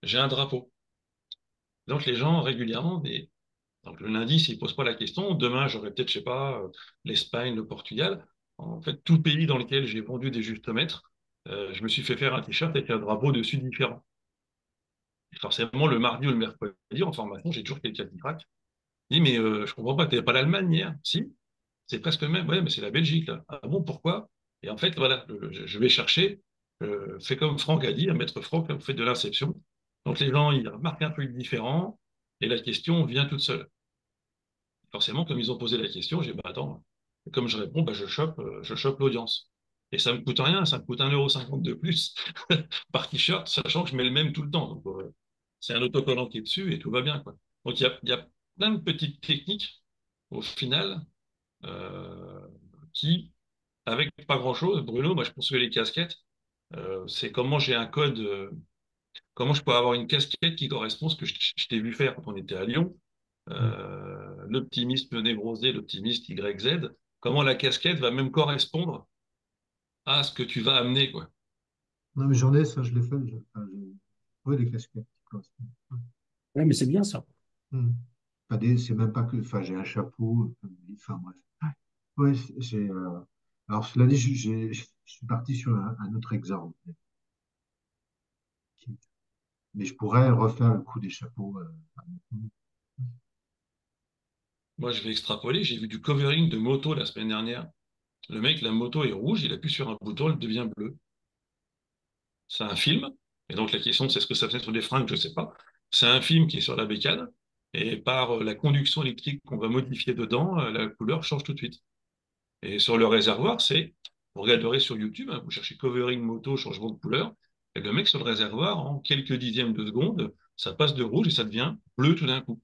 j'ai un drapeau. Donc, les gens régulièrement, donc le lundi, s'ils ne posent pas la question, demain, j'aurai peut-être, je sais pas, l'Espagne, le Portugal. En fait, tout pays dans lequel j'ai vendu des justes-mètres, je me suis fait faire un t-shirt avec un drapeau dessus différent. Et forcément, le mardi ou le mercredi, en formation, j'ai toujours quelqu'un qui craque. Il dit, mais je comprends pas, t'es pas l'Allemagne hier? Si, c'est presque le même. Ouais, mais c'est la Belgique, là. Ah bon, pourquoi? Et en fait, voilà, je vais chercher, fais comme Franck a dit, à maître Franck, là, vous faites de l'inception. Donc les gens, ils remarquent un truc différent, et la question vient toute seule. Forcément, comme ils ont posé la question, j'ai dit, bah attends, comme je réponds, bah, je chope l'audience. Et ça me coûte rien, ça me coûte 1,50 € de plus par t-shirt, sachant que je mets le même tout le temps. Donc, c'est un autocollant qui est dessus et tout va bien, quoi. Donc, il y a plein de petites techniques, au final, euh, qui, avec pas grand-chose, Bruno, moi je pense que les casquettes, c'est comment j'ai un code, comment je peux avoir une casquette qui correspond à ce que je t'ai vu faire quand on était à Lyon, l'optimiste névrosé, l'optimiste YZ, comment la casquette va même correspondre à ce que tu vas amener, quoi. Non, mais j'en ai, ça, je l'ai fait. Enfin, j'ai trouvé des casquettes qui correspondent. Ouais, mais c'est bien ça. Hmm. Enfin, c'est même pas que. Enfin, j'ai un chapeau. Enfin, bref. Ouais, alors, cela dit, je suis parti sur un autre exemple. Mais je pourrais refaire le coup des chapeaux. Moi, je vais extrapoler, j'ai vu du covering de moto la semaine dernière. Le mec, la moto est rouge, il appuie sur un bouton, elle devient bleue. C'est un film, et donc la question, c'est ce que ça fait sur des fringues, je sais pas. C'est un film qui est sur la bécane, et par la conduction électrique qu'on va modifier dedans, la couleur change tout de suite. Et sur le réservoir, vous regarderez sur YouTube, hein, vous cherchez covering moto, changement de couleur, et le mec sur le réservoir, en quelques dixièmes de seconde, ça passe de rouge et ça devient bleu tout d'un coup.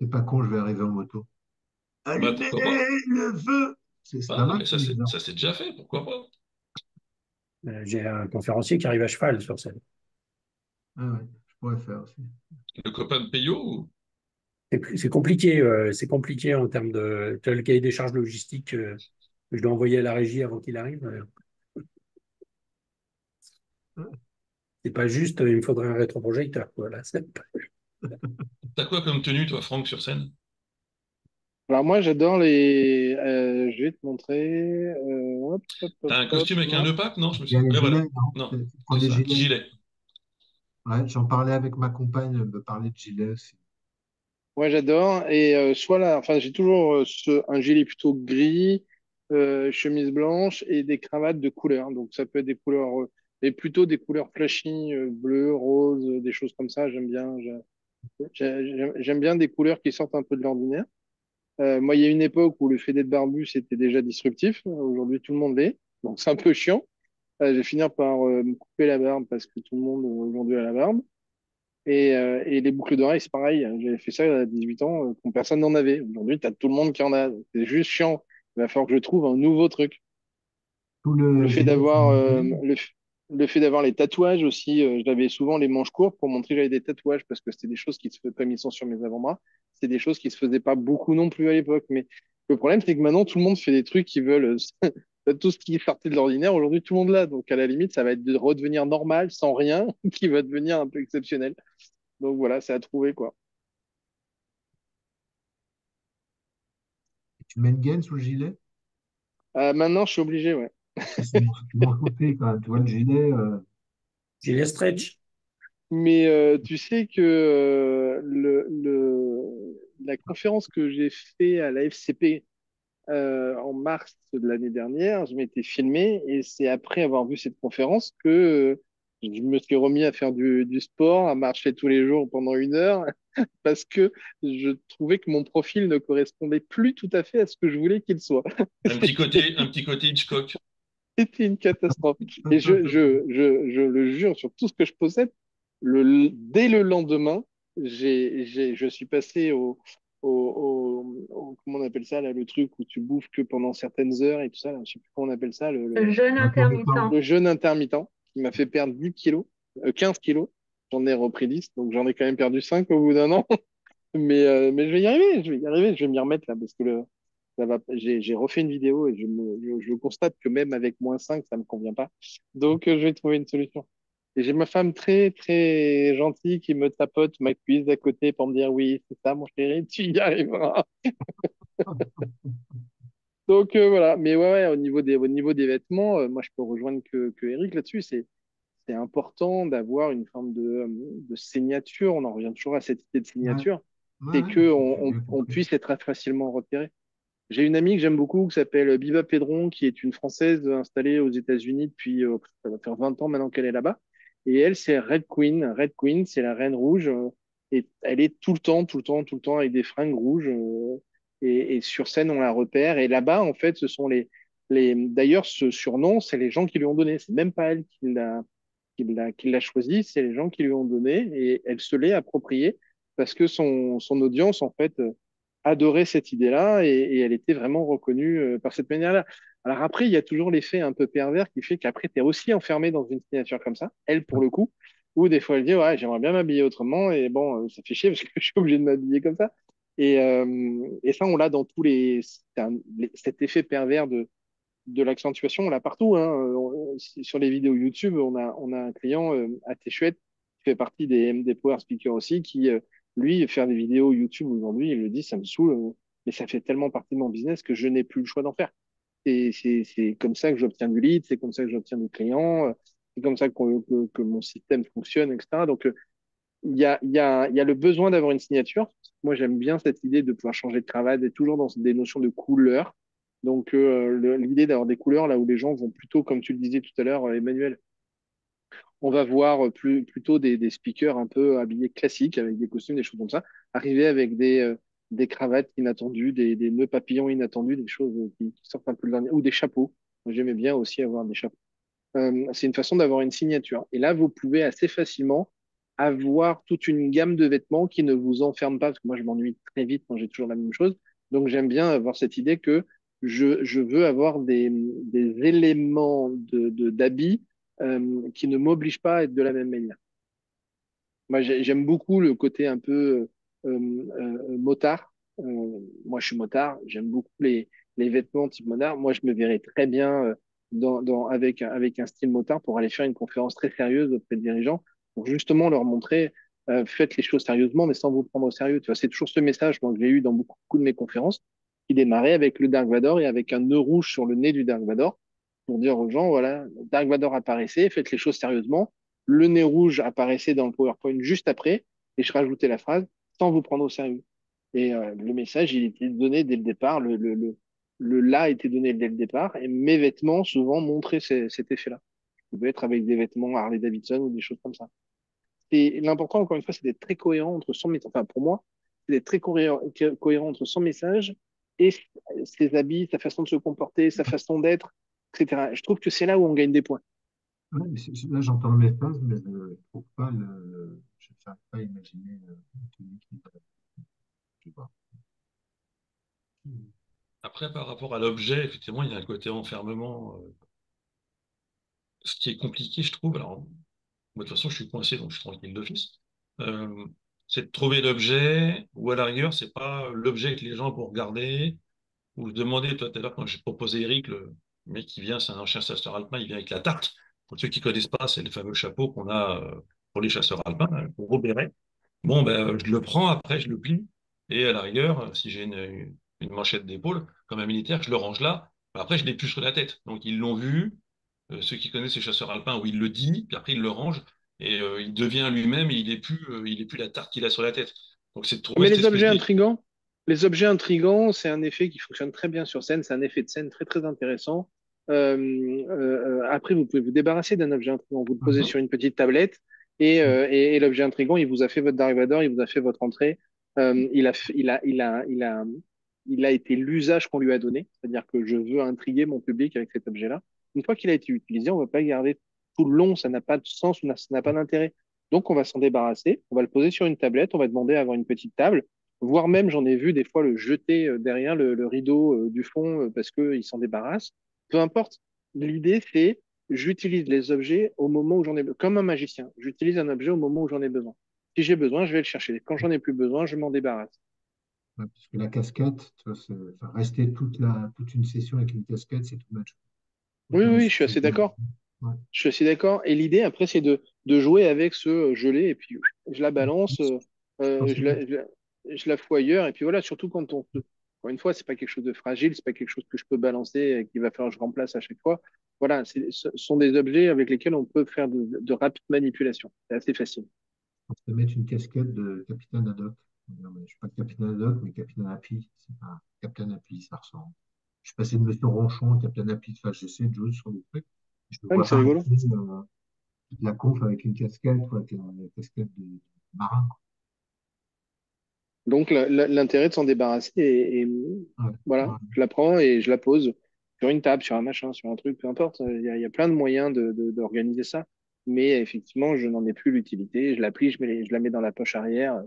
C'est pas con, je vais arriver en moto. Bah Allumez pourquoi pas? le feu! C'est pas Ah, mal mais comme exemple. ça c'est déjà fait, pourquoi pas? J'ai un conférencier qui arrive à cheval sur scène. Ah ouais, je pourrais faire aussi. Le copain de Peyo, C'est compliqué en termes de tu as le cahier des charges logistiques que je dois envoyer à la régie avant qu'il arrive. C'est pas juste, il me faudrait un rétroprojecteur, quoi. Là, t'as quoi comme tenue, toi, Franck, sur scène? Alors moi, j'adore les. Je vais te montrer. Hop, hop, hop, T'as un hop. costume avec un Non. nœud pape? Non, je me Il y a suis. les Ouais, gilets, voilà. non? Non, Tu prends c'est des ça, un petit gilets. gilet. Ouais, j'en parlais avec ma compagne, elle me parlait de gilets aussi. Moi, j'adore. Et soit là, enfin, j'ai toujours un gilet plutôt gris, chemise blanche et des cravates de couleur. Donc, ça peut être des couleurs, et plutôt des couleurs flashy, bleu, rose, des choses comme ça. J'aime bien. J'aime bien des couleurs qui sortent un peu de l'ordinaire. Moi, il y a une époque où le fait d'être barbu, c'était déjà disruptif. Aujourd'hui, tout le monde l'est. Donc, c'est un peu chiant. Je vais finir par me couper la barbe parce que tout le monde aujourd'hui a la barbe. Et les boucles d'oreilles, c'est pareil. J'avais fait ça à 18 ans quand personne n'en avait. Aujourd'hui, tu as tout le monde qui en a. C'est juste chiant. Il va falloir que je trouve un nouveau truc. Tout Le le fait gilet, c'est d'avoir une idée. le fait d'avoir les tatouages aussi, j'avais souvent les manches courtes pour montrer que j'avais des tatouages parce que c'était des choses qui se faisaient, comme ils sont sur mes avant-bras, c'est des choses qui se faisaient pas beaucoup non plus à l'époque. Mais le problème, c'est que maintenant, tout le monde fait des trucs qui veulent tout ce qui sortait de l'ordinaire. Aujourd'hui, tout le monde l'a. Donc, à la limite, ça va être de redevenir normal sans rien qui va devenir un peu exceptionnel. Donc, voilà, c'est à trouver, quoi. Tu mets une gaine sous le gilet? Maintenant, je suis obligé, ouais. C'est mon côté, quand même. Tu vois, le gilet, j'ai les stretch. Mais tu sais que la conférence que j'ai fait à la FCP en mars de l'année dernière, je m'étais filmé et c'est après avoir vu cette conférence que Je me suis remis à faire du sport, à marcher tous les jours pendant 1 heure, parce que je trouvais que mon profil ne correspondait plus tout à fait à ce que je voulais qu'il soit. C'était Un petit côté Hitchcock. c'était une catastrophe. Et je le jure sur tout ce que je possède, dès le lendemain, je suis passé comment on appelle ça, là, le truc où tu bouffes que pendant certaines heures et tout ça, là, je sais plus comment on appelle ça, Le jeûne intermittent. le jeûne intermittent, qui m'a fait perdre 10 kilos, 15 kilos. J'en ai repris 10, donc j'en ai quand même perdu 5 au bout d'un an. Mais je vais y arriver, je vais y arriver, je vais m'y remettre là, parce que j'ai refait une vidéo et je constate que même avec -5, ça me convient pas. Donc, je vais trouver une solution. Et j'ai ma femme très, très gentille qui me tapote ma cuisse d'à côté pour me dire, oui, c'est ça, mon chéri, tu y arriveras. Donc, voilà. Mais ouais, au niveau des vêtements, moi, je peux rejoindre que Eric là-dessus. C'est important d'avoir une forme de signature. On en revient toujours à cette idée de Ouais, signature. ouais, C'est ouais, que j'ai bien on compris. puisse être facilement repéré. J'ai une amie que j'aime beaucoup qui s'appelle Biba Pedron, qui est une Française installée aux États-Unis depuis, ça va faire 20 ans maintenant qu'elle est là-bas. Et elle, c'est Red Queen. Red Queen, c'est la reine rouge. Et elle est tout le temps, tout le temps, tout le temps avec des fringues rouges. Et sur scène, on la repère. Et là-bas, en fait, ce sont d'ailleurs, ce surnom, c'est les gens qui lui ont donné. C'est même pas elle qui l'a choisi, c'est les gens qui lui ont donné. Et elle se l'est appropriée parce que son audience, en fait, adorait cette idée-là et elle était vraiment reconnue par cette manière-là. Alors après, il y a toujours l'effet un peu pervers qui fait qu'après, tu es aussi enfermé dans une signature comme ça, elle pour le coup, où des fois elle dit, ouais, j'aimerais bien m'habiller autrement et bon, ça fait chier parce que je suis obligé de m'habiller comme ça. Et ça, on l'a dans cet effet pervers de l'accentuation, on l'a partout, hein. Sur les vidéos YouTube, on a un client assez chouette qui fait partie des power speakers aussi, qui, lui, faire des vidéos YouTube aujourd'hui, il le dit, ça me saoule, mais ça fait tellement partie de mon business que je n'ai plus le choix d'en faire. C'est comme ça que j'obtiens du lead, c'est comme ça que j'obtiens des clients, c'est comme ça que mon système fonctionne, etc. Donc, il y a le besoin d'avoir une signature. Moi, j'aime bien cette idée de pouvoir changer de cravate, d'être toujours dans des notions de couleur. Donc, l'idée d'avoir des couleurs là où les gens vont plutôt, comme tu le disais tout à l'heure, Emmanuel, on va voir plutôt des speakers un peu habillés classiques, avec des costumes, des choses comme ça, arriver avec des cravates inattendues, des nœuds papillons inattendus, des choses qui sortent un peu le dernier, ou des chapeaux. Moi, j'aimais bien aussi avoir des chapeaux. C'est une façon d'avoir une signature. Et là, vous pouvez assez facilement avoir toute une gamme de vêtements qui ne vous enferment pas, parce que moi, je m'ennuie très vite quand j'ai toujours la même chose. Donc, j'aime bien avoir cette idée que je veux avoir des éléments d'habits qui ne m'obligent pas à être de la même manière. Moi, j'aime beaucoup le côté un peu motard. Moi, je suis motard. J'aime beaucoup les vêtements type motard. Moi, je me verrais très bien avec un style motard pour aller faire une conférence très sérieuse auprès de dirigeants pour justement leur montrer, faites les choses sérieusement, mais sans vous prendre au sérieux. Tu vois, c'est toujours ce message moi, que j'ai eu dans beaucoup de mes conférences qui démarrait avec le Dark Vador et avec un nœud rouge sur le nez du Dark Vador pour dire aux gens, voilà, Dark Vador apparaissait, faites les choses sérieusement. Le nez rouge apparaissait dans le PowerPoint juste après, et je rajoutais la phrase sans vous prendre au sérieux. Et le message, il était donné dès le départ, le là était donné dès le départ, et mes vêtements souvent montraient cet effet-là. Je pouvais être avec des vêtements Harley Davidson ou des choses comme ça. Et l'important, encore une fois, c'est d'être très cohérent entre son message, enfin pour moi, c'est d'être très cohérent entre son message et ses habits, sa façon de se comporter, sa façon d'être, etc. Je trouve que c'est là où on gagne des points. Ouais, mais là, j'entends le message, mais je ne trouve pas je n'arrive pas à imaginer une tenue qui je sais pas. Après, par rapport à l'objet, effectivement, il y a un côté enfermement. Ce qui est compliqué, je trouve, alors, moi, de toute façon, je suis coincé, donc je suis tranquille d'office. Euh, c'est de trouver l'objet, ou à la rigueur, c'est pas l'objet que les gens vont regarder, ou se demander, toi, tout à l'heure, quand j'ai proposé Eric, le mec qui vient, c'est un ancien chasseur alpin, il vient avec la tarte. Pour ceux qui connaissent pas, c'est le fameux chapeau qu'on a pour les chasseurs alpins, un gros béret. Bon, ben, je le prends, après, je le plie, et à la rigueur, si j'ai une manchette d'épaule, comme un militaire, je le range là. Après, je l'ai plus sur la tête. Donc, ils l'ont vu, ceux qui connaissent les chasseurs alpins, où il le dit, puis après, il le range, et il devient lui-même, et il est plus la tarte qu'il a sur la tête. Donc, c'est de trouver Mais cette espèce de... les objets intrigants, c'est un effet qui fonctionne très bien sur scène. C'est un effet de scène très, très intéressant. Après, vous pouvez vous débarrasser d'un objet intrigant. Vous le posez Mhm. sur une petite tablette et l'objet intrigant, il vous a fait votre Dark Vador, il vous a fait votre entrée. Il a été l'usage qu'on lui a donné. C'est-à-dire que je veux intriguer mon public avec cet objet-là. Une fois qu'il a été utilisé, on ne va pas le garder tout le long. Ça n'a pas de sens, ça n'a pas d'intérêt. Donc, on va s'en débarrasser. On va le poser sur une tablette. On va demander à avoir une petite table. Voire même, j'en ai vu des fois le jeter derrière le rideau du fond parce qu'il s'en débarrasse. Peu importe. L'idée, c'est j'utilise les objets au moment où j'en ai besoin. Comme un magicien, j'utilise un objet au moment où j'en ai besoin. Si j'ai besoin, je vais le chercher. Quand j'en ai plus besoin, je m'en débarrasse. Ouais, parce que la casquette, tu vois, enfin, rester toute une session avec une casquette, c'est too much. Oui, Autant oui, je suis essayer assez de- d'accord. ouais. Je suis assez d'accord. Et l'idée, après, c'est de jouer avec ce gelé et puis je la balance, Quand c'est fait. je la fous ailleurs. Et puis voilà, surtout encore une fois, c'est pas quelque chose de fragile, c'est pas quelque chose que je peux balancer et qu'il va falloir que je remplace à chaque fois. Voilà, ce sont des objets avec lesquels on peut faire de rapides manipulations. C'est assez facile. On se mettre une casquette de capitaine Haddock. Non, mais je ne suis pas capitaine Haddock, mais capitaine Happy. C'est pas capitaine Happy, ça ressemble. Je suis passé de Monsieur Ronchon à capitaine Happy. Enfin, j'essaie de jouer sur des trucs. Je ne me Ouais, mais vois c'est pas rigolo. rester de la conf avec une casquette, quoi, avec une casquette de marin. Donc, l'intérêt de s'en débarrasser, Ouais, voilà, ouais. je la prends et je la pose sur une table, sur un machin, sur un truc, peu importe. Il y a plein de moyens d'organiser ça. Mais effectivement, je n'en ai plus l'utilité. Je la plie, je la mets dans la poche arrière.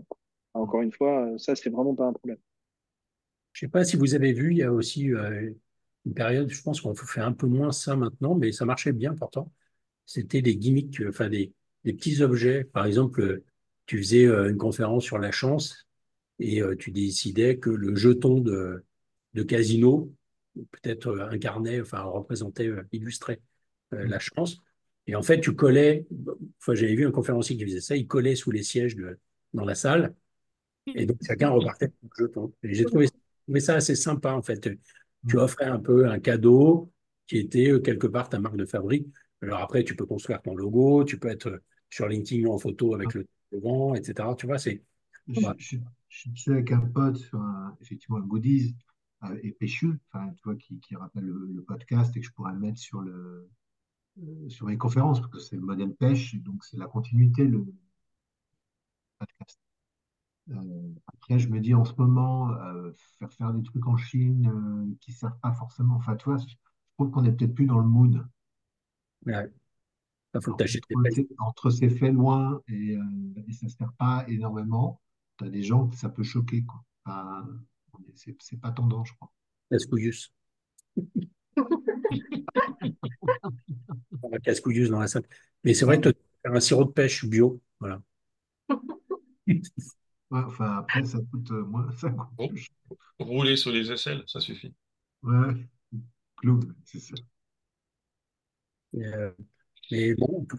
Encore une fois, ça, c'est vraiment pas un problème. Je ne sais pas si vous avez vu, il y a aussi une période, je pense qu'on fait un peu moins ça maintenant, mais ça marchait bien pourtant. C'était des gimmicks, enfin des petits objets. Par exemple, tu faisais une conférence sur la chance et tu décidais que le jeton de casino, peut-être incarnait, enfin représentait, illustrait la chance. Et en fait, tu collais, enfin j'avais vu un conférencier qui faisait ça, il collait sous les sièges dans la salle et donc chacun repartait avec un jeton. Et j'ai trouvé ça assez sympa en fait. Tu Ouais. offrais un peu un cadeau qui était quelque part ta marque de fabrique. Alors après, tu peux construire ton logo, tu peux être sur LinkedIn en photo avec le devant, etc. Tu vois, c'est Je, voilà. je, je suis dessus avec un pote sur effectivement le goodies et Péchu, enfin, tu vois, qui rappelle le podcast et que je pourrais mettre sur les conférences, parce que c'est le modèle pêche, donc c'est la continuité, le podcast. Après, je me dis en ce moment, faire des trucs en Chine qui ne servent pas forcément. Enfin, tu vois, je trouve qu'on est peut-être plus dans le mood. Ouais. Il faut que tu Alors, achètes des pêches. entre c'est fait loin et ça ne sert pas énormément, tu as des gens que ça peut choquer, quoi. Enfin, c'est pas tendance, je crois. Cascouillus. La cascouilleuse dans la salle. Mais c'est vrai que Ouais. tu dois faire un sirop de pêche bio. Voilà. Ouais, enfin, après, ça coûte moins, ça coûte Bon, plus cher. rouler sur les aisselles, ça suffit. Ouais, Claude, c'est ça. Et, mais bon, en tout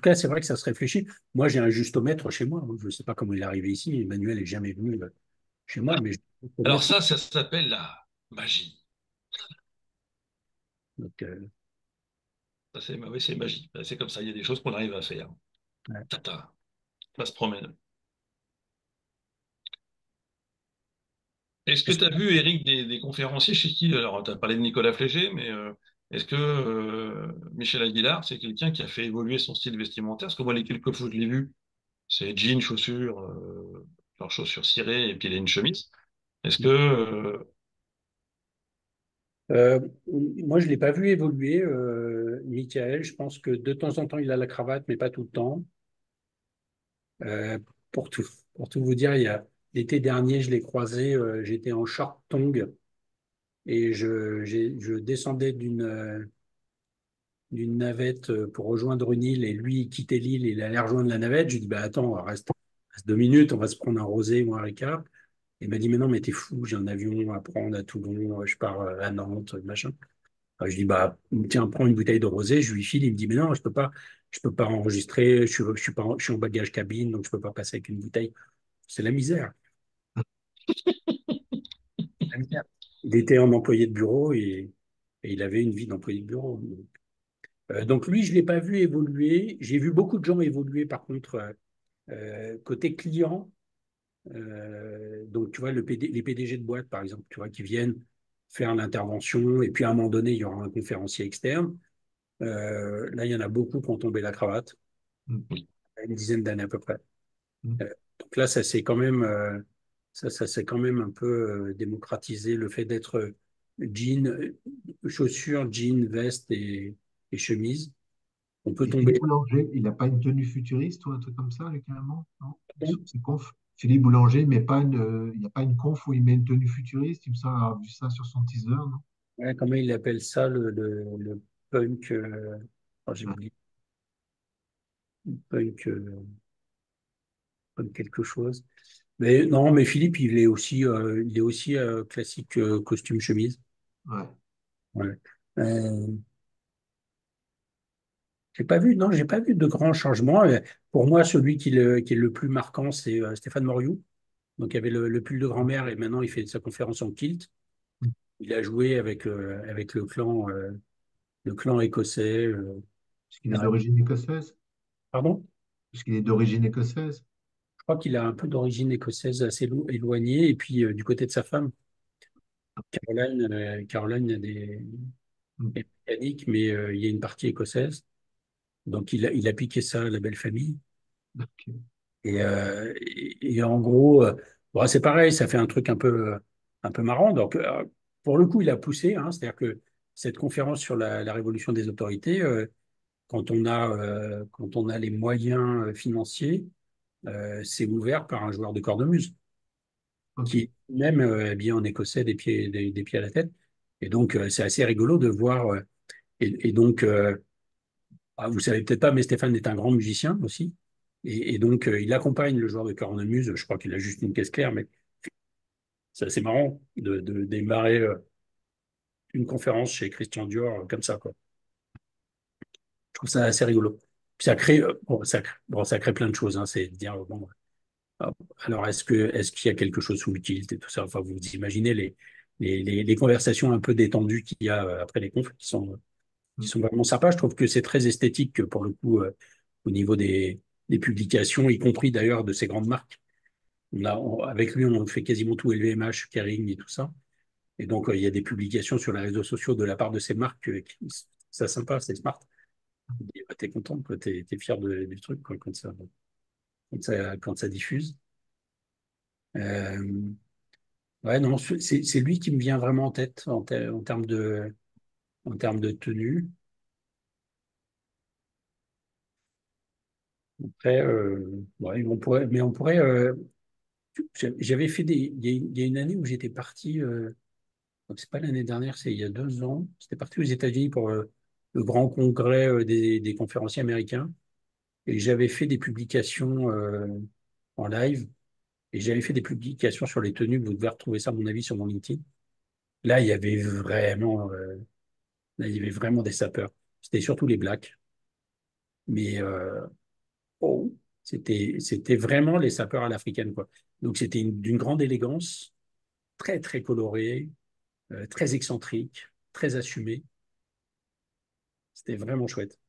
cas, c'est vrai que ça se réfléchit. Moi, j'ai un justomètre chez moi. Je ne sais pas comment il est arrivé ici. Emmanuel n'est jamais venu chez moi, mais j'ai un Alors justomètre. ça s'appelle la magie. Donc, Ça, c'est, oui, c'est magie. C'est comme ça, il y a des choses qu'on arrive à faire. ouais. Tata, ça se promène. Est-ce que Est-ce tu as vu, Eric, des conférenciers chez qui, alors tu as parlé de Nicolas Flégé, mais est-ce que Michel Aguilar, c'est quelqu'un qui a fait évoluer son style vestimentaire? Parce que moi, les quelques fois que je l'ai vu, c'est jeans, chaussures, genre chaussures cirées, et puis il a une chemise. Est-ce que... Euh, moi, je ne l'ai pas vu évoluer, Michael. Je pense que de temps en temps, il a la cravate, mais pas tout le temps. Euh, pour tout, pour tout vous dire, l'été dernier, je l'ai croisé, j'étais en short tongue et je descendais d'une navette pour rejoindre une île et lui, il quittait l'île, il allait rejoindre la navette. Je lui ai dit, bah, attends, reste 2 minutes, on va se prendre un rosé ou un ricard. Il m'a dit, mais non, mais t'es fou, j'ai un avion à prendre à Toulon, je pars à Nantes, machin. Je lui dis, bah, tiens, prends une bouteille de rosé, je lui file, il me dit, mais non, je peux pas enregistrer, je suis en bagage cabine, donc je peux pas passer avec une bouteille. C'est la misère. La misère. Il était en employé de bureau et il avait une vie d'employé de bureau. Donc lui, je ne l'ai pas vu évoluer. J'ai vu beaucoup de gens évoluer, par contre, côté client. Donc, tu vois, les PDG de boîte, par exemple, tu vois, qui viennent faire l'intervention, et puis à un moment donné, il y aura un conférencier externe. Là, il y en a beaucoup qui ont tombé la cravate, Mm. à une dizaine d'années à peu près. Mm. Donc là, ça s'est quand même un peu démocratisé, le fait d'être jean, chaussures, jean, veste et chemise. On peut Et Philippe tomber. Boulanger, il n'a pas une tenue futuriste ou un truc comme ça, avec un nom, non? Sur ses confs. Philippe Boulanger, mais pas il n'y a pas une conf où il met une tenue futuriste, il me semble avoir vu ça sur son teaser, non? Ouais, comment il appelle ça, le punk, oh, j'ai Ouais. oublié, punk, punk quelque chose. Mais non, mais Philippe, il est aussi classique costume chemise. Ouais. Ouais. Euh, j'ai pas vu, non, j'ai pas vu de grands changements. Pour moi, celui qui est le plus marquant, c'est Stéphane Moriou. Donc, il y avait le pull de grand-mère et maintenant, il fait sa conférence en kilt. Mm. Il a joué avec le clan écossais. Parce qu'il est d'origine écossaise. Pardon? Parce qu'il est d'origine écossaise. Je crois qu'il a un peu d'origine écossaise assez éloignée. Et puis, du côté de sa femme, Caroline Mm. est britannique, mais il y a une partie écossaise. Donc, il a piqué ça à la belle famille. Ok. Et en gros, bon, c'est pareil, ça fait un peu marrant. Donc, pour le coup, il a poussé, hein, c'est-à-dire que cette conférence sur la révolution des autorités, quand on a les moyens financiers, c'est ouvert par un joueur de cornemuse Ok. qui est même habillé en écossais des pieds à la tête. Et donc, c'est assez rigolo de voir. Et donc, vous savez peut-être pas, mais Stéphane est un grand musicien aussi. Et donc, il accompagne le joueur de cornemuse. Je crois qu'il a juste une caisse claire, mais c'est assez marrant de démarrer une conférence chez Christian Dior comme ça, quoi. Je trouve ça assez rigolo. Puis ça crée, bon, ça crée plein de choses, hein, c'est de dire, bon, alors est-ce qu'il y a quelque chose sous l'utilité, tout ça. Enfin, vous imaginez les conversations un peu détendues qu'il y a après les confs qui Mm. sont vraiment sympas. Je trouve que c'est très esthétique pour le coup au niveau des publications, y compris d'ailleurs de ces grandes marques. Avec lui, on fait quasiment tout LVMH, Kering et tout ça. Et donc, il y a des publications sur les réseaux sociaux de la part de ces marques c'est sympa, c'est smart. Et, bah, t'es content, quoi, t'es fier du truc quoi, quand ça diffuse. Euh, ouais, non, c'est lui qui me vient vraiment en tête en termes de tenue. Après, ouais, on pourrait. J'avais fait il y a une année où j'étais parti. Donc c'est pas l'année dernière, c'est il y a 2 ans. J'étais parti aux États-Unis pour le grand congrès des conférenciers américains. Et j'avais fait des publications en live. Et j'avais fait des publications sur les tenues. Vous devez retrouver ça, à mon avis, sur mon LinkedIn. Là, là, il y avait vraiment des sapeurs. C'était surtout les blacks. Mais oh, c'était vraiment les sapeurs à l'africaine, quoi. Donc c'était d'une grande élégance, très, très colorée, très excentrique, très assumée. C'était vraiment chouette.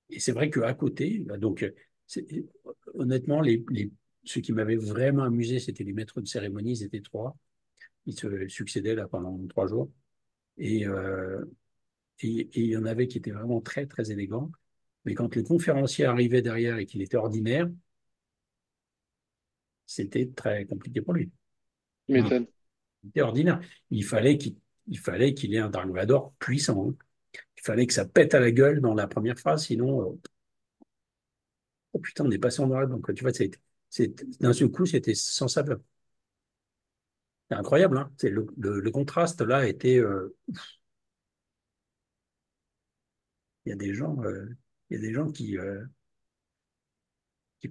Et c'est vrai qu'à côté, bah, donc, c'est- honnêtement, ceux qui m'avaient vraiment amusé, c'était les maîtres de cérémonie, ils étaient trois. Ils se succédaient là pendant 3 jours. Et, euh, et il y en avait qui étaient vraiment très, très élégants. Mais quand le conférencier arrivait derrière et qu'il était ordinaire, c'était très compliqué pour lui. Tu Mm. m'étonnes. Il était ordinaire. Il fallait qu'il ait un Dark Vador puissant, hein. Il fallait que ça pète à la gueule dans la première phrase, sinon, oh putain, on est passé en noir et blanc, quoi. Tu vois, d'un seul coup, c'était sans saveur. C'est incroyable, hein. Le contraste là était. Il y a des gens, il y a des gens qui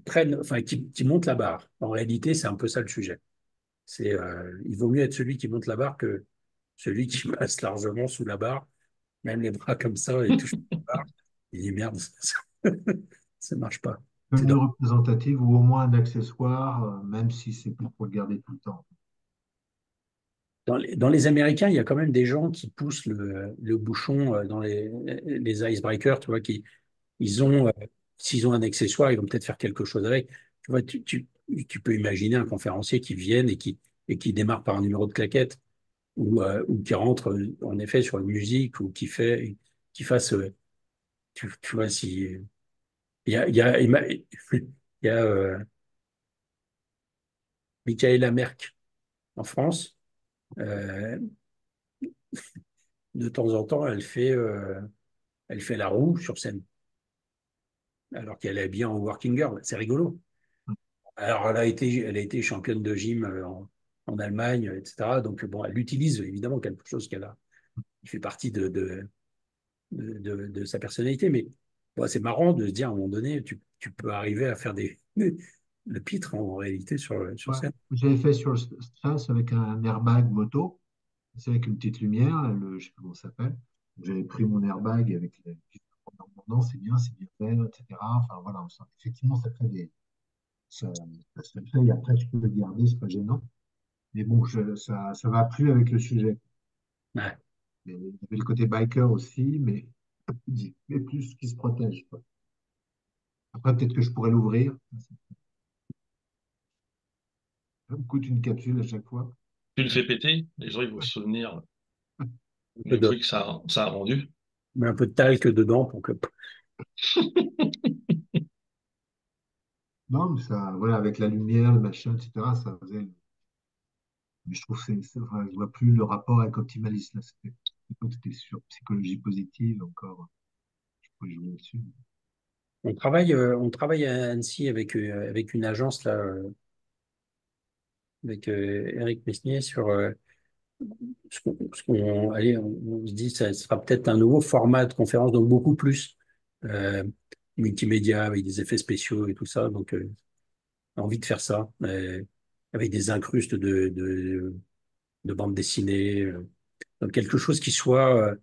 prennent, enfin, qui montent la barre. En réalité, c'est un peu ça le sujet. Il vaut mieux être celui qui monte la barre que celui qui passe largement sous la barre, même les bras comme ça et touche la barre. Il dit merde, ça marche pas. C'est Tenue dans, représentative ou au moins un accessoire, même si c'est pas pour le garder tout le temps. dans les Américains, il y a quand même des gens qui poussent le bouchon dans les icebreakers, tu vois, ils ont, s'ils ont un accessoire, ils vont peut-être faire quelque chose avec. Tu vois, tu peux imaginer un conférencier qui vienne et qui démarre par un numéro de claquette. ou qui rentre en effet sur une musique ou qui fasse, tu vois, si il y a Michaela Merck en France. Euh, de temps en temps, elle fait la roue sur scène, alors qu'elle est bien en working girl. C'est rigolo. Alors, elle a été championne de gym en Allemagne, etc. Donc, bon, elle utilise évidemment quelque chose qui fait partie de sa personnalité. Mais bon, c'est marrant de se dire à un moment donné, tu peux arriver à faire le pitre en réalité sur Ouais. scène. J'avais fait sur le Stress avec un airbag moto, c'est avec une petite lumière, je sais pas comment ça s'appelle. J'avais pris mon airbag avec les non, c'est bien fait, etc. Enfin voilà, effectivement, ça fait ça se fait, et après tu peux le garder, c'est pas gênant. Mais bon, ça va plus avec le sujet. Ouais. Il y avait le côté biker aussi, mais plus qui se protège, quoi. Après, peut-être que je pourrais l'ouvrir. Ça me coûte une capsule à chaque fois. Tu le fais péter, les gens ils vont se souvenir Un peu du de, bruit que ça a rendu. mais un peu de talc dedans pour que. Non, mais ça, voilà, avec la lumière, le machin, etc., ça faisait. Mais je trouve que enfin, je vois plus le rapport avec Optimalist, là. C'était sur psychologie positive encore. Je pourrais jouer là-dessus. On travaille à Annecy avec une agence là, avec Eric Mesnier sur allez, on se dit ça sera peut-être un nouveau format de conférence, donc beaucoup plus euh, multimédia avec des effets spéciaux et tout ça. Donc, envie de faire ça avec des incrustes de bandes dessinées, donc quelque chose qui soit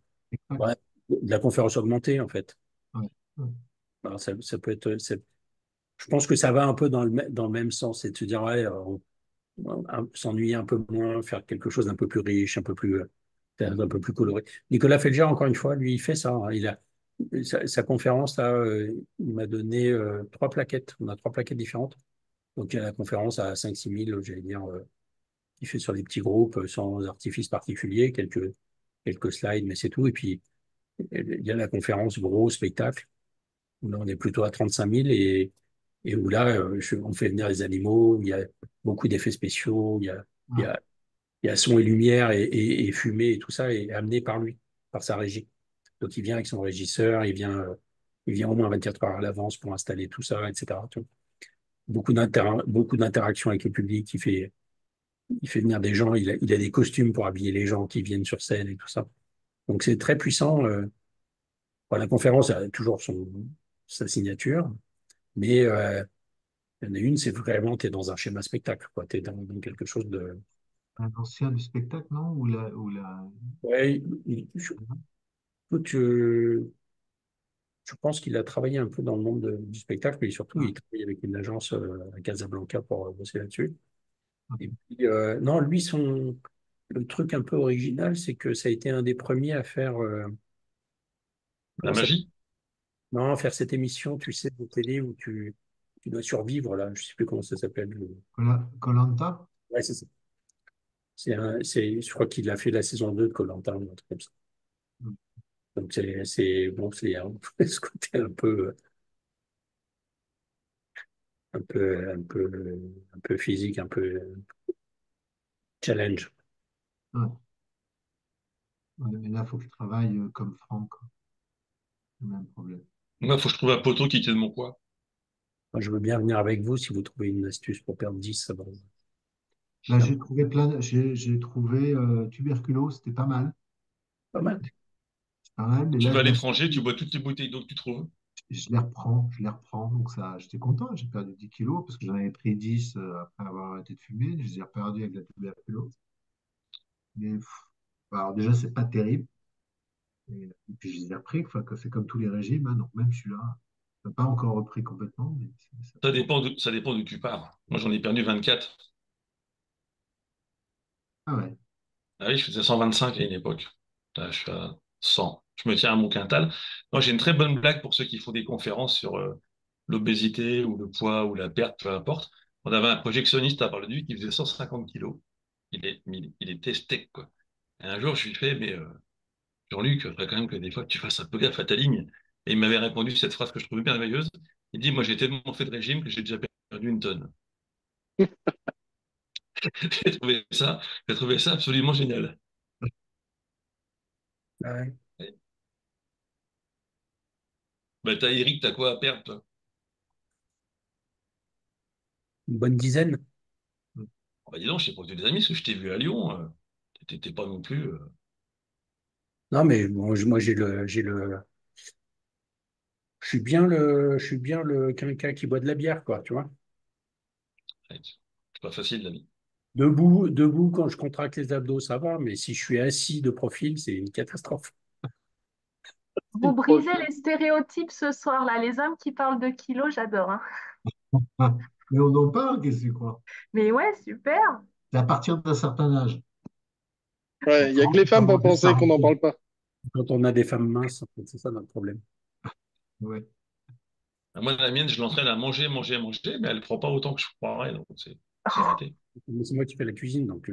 Ouais, ouais, de la conférence augmentée en fait. ouais, ouais. Alors, ça peut être, je pense que ça va un peu dans le même sens, c'est de se dire ouais, s'ennuyer un peu moins, faire quelque chose d'un peu plus riche, un peu plus coloré. Nicolas Felger, encore une fois, lui, il fait ça, hein. Sa conférence, là, il m'a donné trois plaquettes. On a trois plaquettes différentes. Donc, il y a la conférence à 5-6 000, j'allais dire, qui fait sur des petits groupes sans artifice particulier, quelques slides, mais c'est tout. Et puis, il y a la conférence gros spectacle, où là, on est plutôt à 35 000 et où là, on fait venir les animaux, il y a beaucoup d'effets spéciaux, il y Ah, a, il y a son et lumière et fumée et tout ça est amené par lui, par sa régie. Donc, il vient avec son régisseur, il vient au moins 24 heures à l'avance pour installer tout ça, etc. Beaucoup d'interactions avec le public, il fait venir des gens, il a des costumes pour habiller les gens qui viennent sur scène et tout ça. Donc c'est très puissant. Bon, la conférence a toujours sa signature, mais il y en a une, c'est vraiment, tu es dans un schéma spectacle, quoi. Tu es dans quelque chose de. un ancien du spectacle, non? Ouais, je pense qu'il a travaillé un peu dans le monde du spectacle, mais surtout, Ah, il travaille avec une agence à Casablanca pour bosser là-dessus. Et ok. puis, non, lui, le truc un peu original, c'est que ça a été un des premiers à faire, La comment ça magie. non, faire cette émission, tu sais, de télé où tu dois survivre, là, je sais plus comment ça s'appelle. Koh Ouais, c'est ça. Je crois qu'il a fait la saison 2 de koh un truc comme ça. Donc, bon, c'est ce côté un peu physique, un peu challenge. Mais là, il faut que je travaille comme Franck, quoi. C'est le même problème. Moi, il faut que je trouve un poteau qui tienne mon poids. Moi, je veux bien venir avec vous si vous trouvez une astuce pour perdre 10, ça va. Là, j'ai trouvé tuberculose, c'était pas mal. Pas mal. C'est pas mal, mais Tu là, vas à l'étranger, tu bois toutes les bouteilles d'eau que tu trouves. je les reprends. Donc ça, j'étais content, j'ai perdu 10 kilos parce que j'en avais pris 10 après avoir arrêté de fumer. Je les ai reperdus avec la tuberculose. Mais alors déjà, c'est pas terrible. Et puis je les ai repris, enfin, que c'est comme tous les régimes, hein, donc même celui-là, je n'ai pas encore repris complètement, mais ça prend. Ça dépend d'où tu pars. Moi, j'en ai perdu 24. Ah ouais. Ah oui, je faisais 125 à une époque. Là, je suis à 100. Je me tiens à mon quintal. Moi, j'ai une très bonne blague pour ceux qui font des conférences sur l'obésité ou le poids ou la perte, peu importe. On avait un projectionniste à Bar-le-Duc qui faisait 150 kilos. Il était steak, quoi. Et un jour, je lui fais, mais Jean-Luc, il faudrait quand même que des fois tu fasses un peu gaffe à ta ligne. Et il m'avait répondu cette phrase que je trouvais merveilleuse. Il dit, moi j'ai tellement fait de régime que j'ai déjà perdu une tonne. J'ai trouvé ça, j'ai trouvé ça absolument génial. Ouais. Bah, Eric, t'as quoi à perdre, toi? Une bonne dizaine. Bah, dis donc, je sais pas que tu des amis, parce que je t'ai vu à Lyon. T'étais pas non plus. Non, mais bon, moi, je suis bien le quinca qui boit de la bière, quoi, tu vois. Ouais, c'est pas facile, l'ami. Debout, quand je contracte les abdos, ça va, mais si je suis assis de profil, c'est une catastrophe. Vous Il brisez profite. les stéréotypes ce soir, là. Les hommes qui parlent de kilos, j'adore, hein. Ah, mais on en parle, qu'est-ce que tu crois? Mais ouais, super. C'est à partir d'un certain âge. Ouais, il y a que les femmes pour Commencer penser par qu'on n'en parle pas. Quand on a des femmes minces, en fait, c'est ça notre problème. ouais. Bah, moi, la mienne, je l'entraîne à manger, manger, manger, mais elle prend pas autant que je croirais, donc c'est raté. Mais c'est moi qui fais la cuisine, donc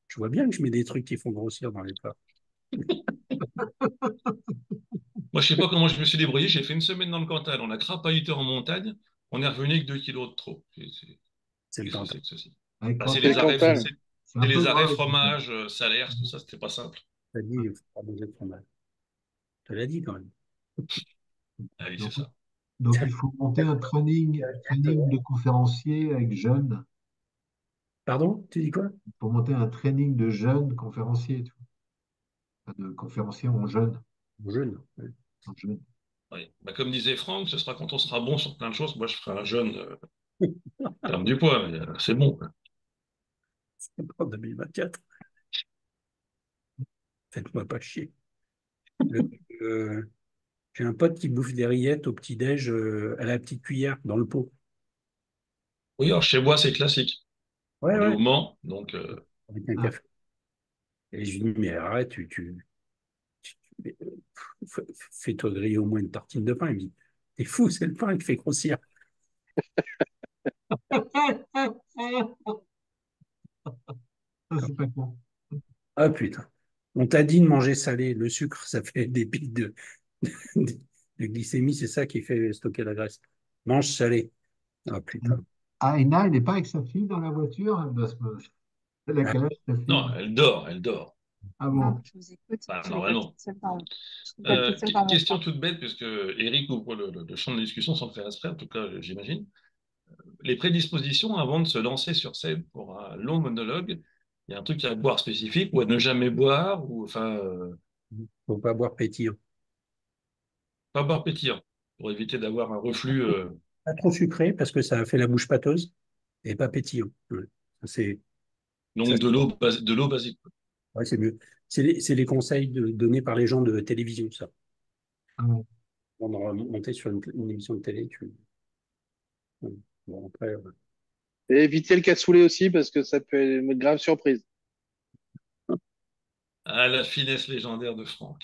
je vois bien que je mets des trucs qui font grossir dans les plats. Moi, je sais pas comment je me suis débrouillé. J'ai fait une semaine dans le Cantal. On a crapahuté en montagne. On est revenu avec 2 kilos de trop. C'est le Qu'est-ce que Cantal. c'est que ceci? Avec Bah, quand C'est le Cantal. c'est c'est un peu les arrêts gras. Le Cantal. fromage, salaire, tout ça, c'était pas simple. T'as dit, il faut pas manger de fromage. Je te l'ai dit quand même. Ah oui, c'est Donc, ça. donc, il faut monter un training de conférencier avec jeunes. Pardon, tu dis quoi? Il faut monter un training de jeunes conférenciers, tu vois. De conférenciers en jeunes. Jeune. Ouais. En jeunes. Oui. Bah, comme disait Franck, ce sera quand on sera bon sur plein de choses. Moi, je ferai un jeune perdre du poids, mais c'est bon, quoi. C'est pas en 2024. Faites-moi pas chier. Le- euh, j'ai un pote qui bouffe des rillettes au petit-déj à la petite cuillère dans le pot. Oui, alors chez moi, c'est classique. Ouais, On est ouais. au Mans, donc Avec un Ah, café. Et je lui dis, mais arrête, mais, fais-toi griller au moins une tartine de pain. Il me dit, t'es fou, c'est le pain qui fait grossir. ça, c'est pas con. Ah putain. On t'a dit de manger salé. Le sucre, ça fait des pics de glycémie, c'est ça qui fait stocker la graisse. Mange salé. Ah putain. Ah, Ina, elle n'est pas avec sa fille dans la voiture? Elle a Ah, quel âge, ta fille? non, elle dort, elle dort. Ah Non, bon? je vous écoute. Enfin, Je ne vais pas toute normalement. seule je vais pas toute seule dans mon Question coin. toute bête, puisque Eric ouvre le champ de discussion sans le faire exprès, en tout cas, j'imagine. Les prédispositions avant de se lancer sur scène pour un long monologue, il y a un truc à boire spécifique ou à ne jamais boire, ou enfin, faut pas boire pétillant. pas boire pétillant, pour éviter d'avoir un reflux. Pas trop sucré parce que ça fait la bouche pâteuse et pas pétillant. Ouais. Ça, ça, Donc de l'eau basique. ouais, c'est mieux. C'est les conseils donnés par les gens de télévision, ça. Ah bon. On va monter sur une émission de télé. Ouais. Bon, après, Et évitez le cassoulet aussi parce que ça peut être une grave surprise. Ah, la finesse légendaire de Franck.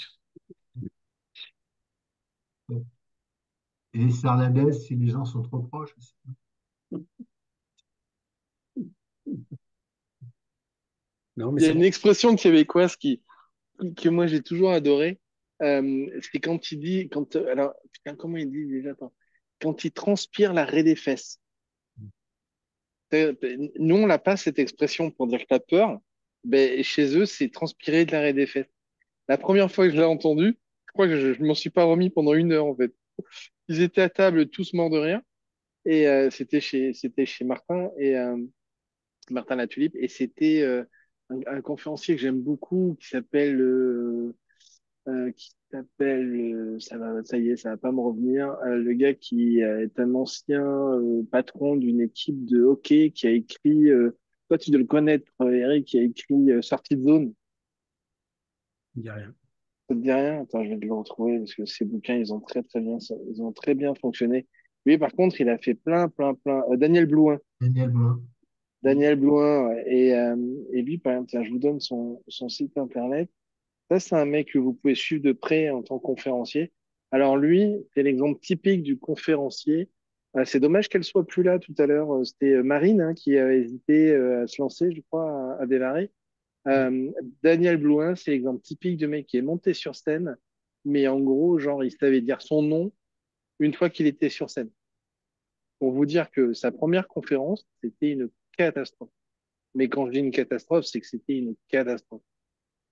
Et les sarladaises, si les gens sont trop proches aussi. non, mais Il y a c'est une bon. expression québécoise que moi j'ai toujours adoré. C'est quand il dit, alors, putain, comment il dit déjà? Attends. Quand il transpire la raie des fesses. Nous, on n'a pas cette expression pour dire que t'as peur. Ben, chez eux, c'est transpirer de la raie des fesses. La première fois que je l'ai entendu, je crois que je m'en suis pas remis pendant 1 heure en fait. Ils étaient à table tous morts de rire et c'était chez Martin et Martin Latulipe et c'était un conférencier que j'aime beaucoup qui s'appelle ça y est, ça va pas me revenir, le gars qui est un ancien patron d'une équipe de hockey qui a écrit, toi tu dois le connaître, Eric, qui a écrit Sortie de zone. Il n'y a rien. Ça te dit rien? Attends, je vais te le retrouver parce que ces bouquins, ils ont très bien fonctionné. Lui, par contre, il a fait plein, plein, plein. Daniel Blouin. Daniel Blanc. Daniel Blouin, ouais. Et lui, par exemple, tiens, je vous donne son site internet. Ça, c'est un mec que vous pouvez suivre de près en tant que conférencier. Alors lui, c'est l'exemple typique du conférencier. C'est dommage qu'elle soit plus là tout à l'heure. C'était Marine hein, qui a hésité à se lancer, je crois, à démarrer. Euh, Daniel Blouin, c'est l'exemple typique de mec qui est monté sur scène, mais en gros, genre, il savait dire son nom une fois qu'il était sur scène. Pour vous dire que sa première conférence, c'était une catastrophe. Mais quand je dis une catastrophe, c'est que c'était une catastrophe.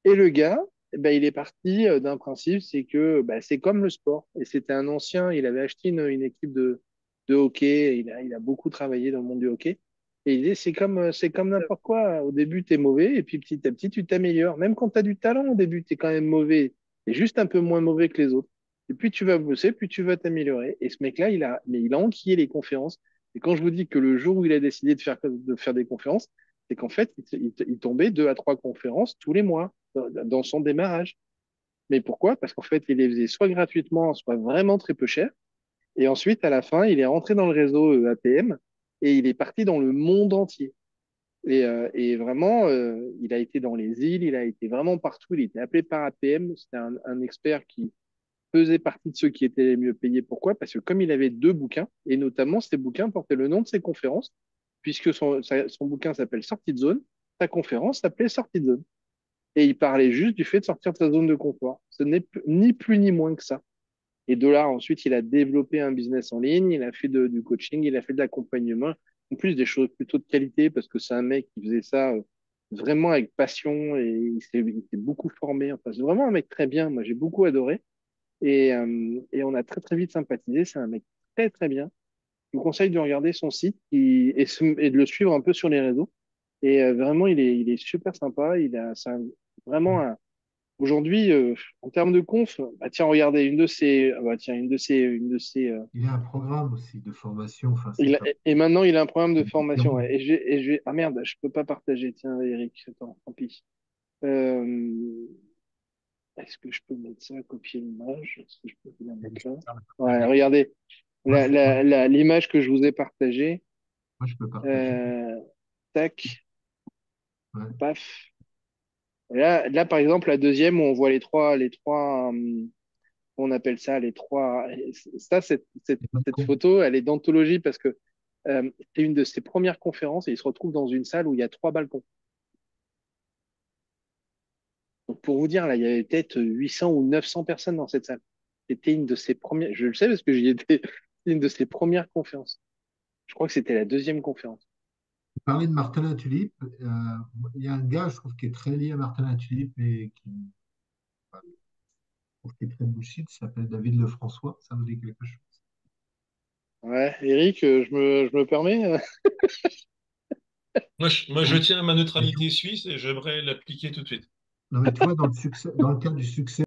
Et le gars, eh ben, il est parti d'un principe, c'est que bah, c'est comme le sport. Et c'était un ancien, il avait acheté une équipe de hockey, il a beaucoup travaillé dans le monde du hockey. Et il disait, c'est comme n'importe quoi. Au début, tu es mauvais, et puis petit à petit, tu t'améliores. Même quand tu as du talent, au début, tu es quand même mauvais. Tu es juste un peu moins mauvais que les autres. Et puis tu vas bosser, puis tu vas t'améliorer. Et ce mec-là, il a enquillé les conférences. Et quand je vous dis que le jour où il a décidé de faire des conférences, c'est qu'en fait, il tombait 2 à 3 conférences tous les mois dans son démarrage. Mais pourquoi? Parce qu'en fait, il les faisait soit gratuitement, soit vraiment très peu cher. Et ensuite, à la fin, il est rentré dans le réseau APM et il est parti dans le monde entier. Et vraiment, il a été dans les îles, il a été vraiment partout. Il était appelé par APM. C'était un expert qui faisait partie de ceux qui étaient les mieux payés. Pourquoi? Parce que comme il avait 2 bouquins, et notamment ces bouquins portaient le nom de ses conférences, puisque son bouquin s'appelle Sortie de zone, sa conférence s'appelait Sortie de zone. Et il parlait juste du fait de sortir de sa zone de confort. Ce n'est ni plus ni moins que ça. Et de là, ensuite, il a développé un business en ligne, il a fait du coaching, il a fait de l'accompagnement, en plus des choses plutôt de qualité, parce que c'est un mec qui faisait ça vraiment avec passion et il s'est beaucoup formé. Enfin, c'est vraiment un mec très bien. Moi, j'ai beaucoup adoré. Et on a très, très vite sympathisé. C'est un mec très, très bien. Je vous conseille de regarder son site et de le suivre un peu sur les réseaux. Et vraiment, il est super sympa. Vraiment aujourd'hui, en termes de conf, bah tiens, regardez, une de ses, Il y a un programme aussi de formation. Enfin, c'est pas. et maintenant, il a un programme de formation. Ouais. Ah merde, je peux pas partager. Tiens, Eric, attends, tant pis. Euh, Est-ce que je peux mettre ça, copier l'image? Est-ce que je peux la mettre là? Ouais, regardez, Moi, je, moi, l'image que je vous ai partagée. moi, je peux partager. Euh, Tac, Ouais. paf. Là, par exemple, la deuxième où on voit les trois, on appelle ça les trois. Ça, C'est pas cette con. photo, elle est d'anthologie parce que c'est une de ses premières conférences et il se retrouve dans une salle où il y a 3 balcons. Donc, pour vous dire, là, il y avait peut-être 800 ou 900 personnes dans cette salle. C'était une de ses premières, je le sais parce que j'y étais, c'est une de ses premières conférences. Je crois que c'était la deuxième conférence. Vous parlez de Martin Tulipe. Il y a un gars, je trouve, qui est très lié à Martin Tulipe et qui, enfin, je trouve qu'il est très bullshit. Il s'appelle David Lefrançois. Ça vous dit quelque chose? Ouais, Eric, je me permets. Moi, je Oui. tiens à ma neutralité suisse et j'aimerais l'appliquer tout de suite. Non, mais tu vois, dans le succès, dans le cas du succès